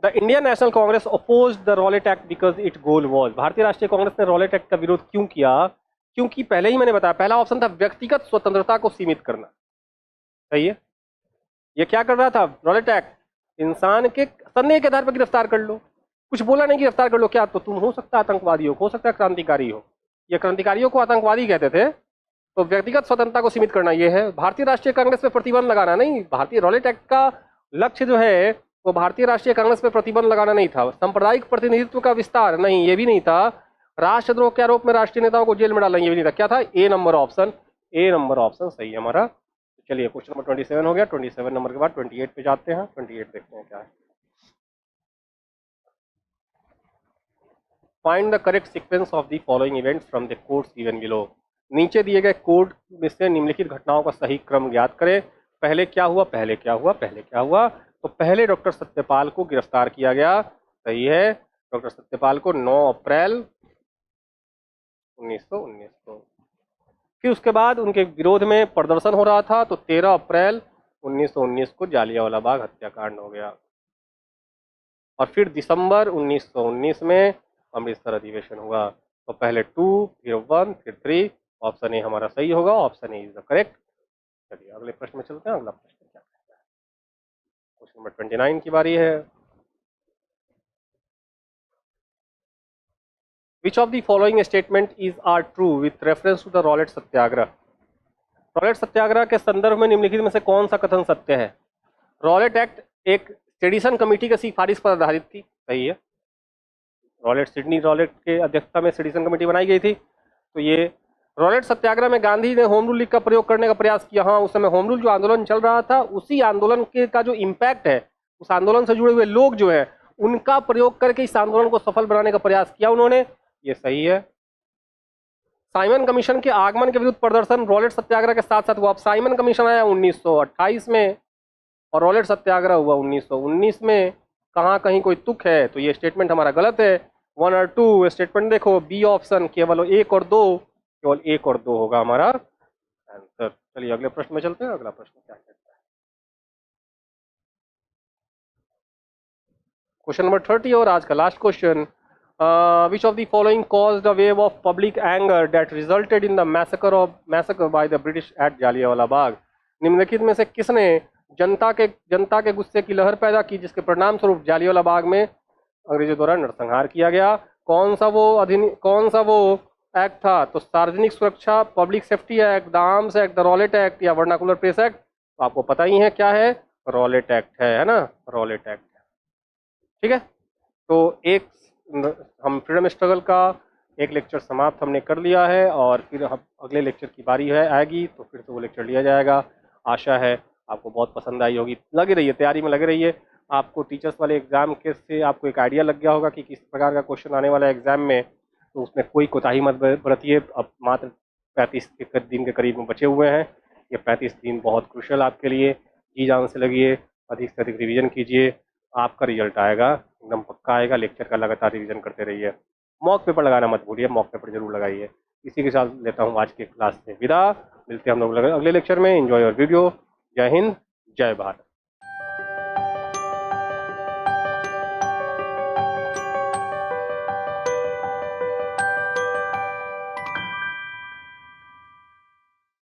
The Indian National Congress oppose the Rowlatt Act because it goal was. भारतीय राष्ट्रीय कांग्रेस ने रॉलेट एक्ट का विरोध क्यों किया? क्योंकि पहले ही मैंने बताया, पहला ऑप्शन था व्यक्तिगत स्वतंत्रता को सीमित करना, सही है। ये क्या कर रहा था? रॉलेट एक्ट इंसान के संदेह के आधार पर गिरफ्तार कर लो, कुछ बोला नहीं गिरफ्तार कर लो। क्या तो तुम हो सकता है आतंकवादी हो सकता है क्रांतिकारी हो। ये क्रांतिकारियों को आतंकवादी कहते थे। तो व्यक्तिगत स्वतंत्रता को सीमित करना ये है। भारतीय राष्ट्रीय कांग्रेस पे प्रतिबंध लगाना नहीं। भारतीय रॉलेट एक्ट का लक्ष्य जो है वो भारतीय राष्ट्रीय कांग्रेस पे प्रतिबंध लगाना नहीं था। सांप्रदायिक प्रतिनिधित्व का विस्तार नहीं, ये भी नहीं था। राष्ट्रद्रोह के आरोप में राष्ट्रीय नेताओं को जेल में डालना, ये भी नहीं था। क्या था? ए नंबर ऑप्शन। ए नंबर ऑप्शन सही है हमारा। तो चलिए क्वेश्चन नंबर 27 हो गया। 27 नंबर के बाद 28 पे जाते हैं। 28 देखते हैं क्या है। Find the correct sequence of the following events from the codes given below. नीचे दिए गए कोड में से निम्नलिखित घटनाओं का सही क्रम ज्ञात करें। पहले क्या हुआ, पहले क्या हुआ, पहले क्या हुआ? तो पहले डॉक्टर सत्यपाल को गिरफ्तार किया गया। सही है। डॉक्टर सत्यपाल को 9 अप्रैल 1919 को। फिर उसके बाद उनके विरोध में प्रदर्शन हो रहा था, तो 13 अप्रैल 1919 को जालियांवाला बाग हत्याकांड हो गया। और फिर दिसंबर 1919 में अमृतसर अधिवेशन हुआ। तो पहले 2, फिर 1, फिर 3। ऑप्शन ए हमारा सही होगा। Option A is the correct. चलिए अगले प्रश्न में चलते हैं। अगला प्रश्न क्या कहता है? क्वेश्चन नंबर 29 की बारी है। Which of the following statement is are true with reference to the Rowlatt satyagraha. Rowlatt satyagraha के संदर्भ में निम्नलिखित में से कौन सा कथन सत्य है? रॉलेट एक्ट एक सेडिशन कमेटी की सिफारिश पर आधारित थी। सही है। रॉलेट, सिडनी रॉलेट के अध्यक्षता में सेडिशन कमेटी बनाई गई थी। तो ये रॉलेट सत्याग्रह में गांधी ने होम रूल लीग का प्रयोग करने का प्रयास किया। हाँ, उस समय होम रूल जो आंदोलन चल रहा था, उसी आंदोलन के का जो इम्पैक्ट है, उस आंदोलन से जुड़े हुए लोग जो है उनका प्रयोग करके इस आंदोलन को सफल बनाने का प्रयास किया उन्होंने। ये सही है। साइमन कमीशन के आगमन के विरुद्ध प्रदर्शन रॉलेट सत्याग्रह के साथ साथ हुआ। अब साइमन कमीशन आया 1928 में और रॉलेट सत्याग्रह हुआ 1919 में। कहाँ कहीं कोई तुक है, तो ये स्टेटमेंट हमारा गलत है। 1 और 2 स्टेटमेंट देखो, बी ऑप्शन केवल 1 और 2, केवल 1 और 2 होगा हमारा आंसर। चलिए अगले प्रश्न में चलते हैं। अगला प्रश्न क्या कहता है? क्वेश्चन नंबर 30 और आज का last question. Which of the following caused a wave of public anger that resulted in the massacre by the British at Jallianwala Bagh. निम्नलिखित में से किसने जनता के गुस्से की लहर पैदा की, जिसके परिणाम स्वरूप जालियांवाला बाग में अंग्रेजों द्वारा नरसंहार किया गया? कौन सा वो एक्ट था? तो सार्वजनिक सुरक्षा, public safety act, the arms act, the Rowlatt act या वर्नाकुलर प्रेस एक्ट? तो आपको पता ही है क्या है। रॉलेट एक्ट है ना। Rowlatt act. ठीक है। तो एक हम फ्रीडम स्ट्रगल का एक लेक्चर समाप्त हमने कर लिया है और फिर हम अगले लेक्चर की बारी है आएगी तो फिर से वो लेक्चर लिया जाएगा। आशा है आपको बहुत पसंद आई होगी। लगे रहिए, तैयारी में लगे रहिए। आपको टीचर्स वाले एग्जाम के से आपको एक आइडिया लग गया होगा कि किस प्रकार का क्वेश्चन आने वाला है एग्जाम में। तो उसमें कोई कोताही मत बरतिए। अब मात्र 35 दिन के करीब में बचे हुए हैं। ये 35 दिन बहुत क्रुशियल आपके लिए। जी जान से लगिए, अधिक से अधिक रिवीजन कीजिए। आपका रिजल्ट आएगा, एकदम पक्का आएगा। लेक्चर का लगातार रिवीजन करते रहिए। मॉक पेपर लगाना मत भूलिए, मॉक पेपर जरूर लगाइए। इसी के साथ लेता हूँ आज के क्लास से विदा। मिलते हैं हम लोग अगले लेक्चर में। Enjoy your video. जय हिंद, जय भारत।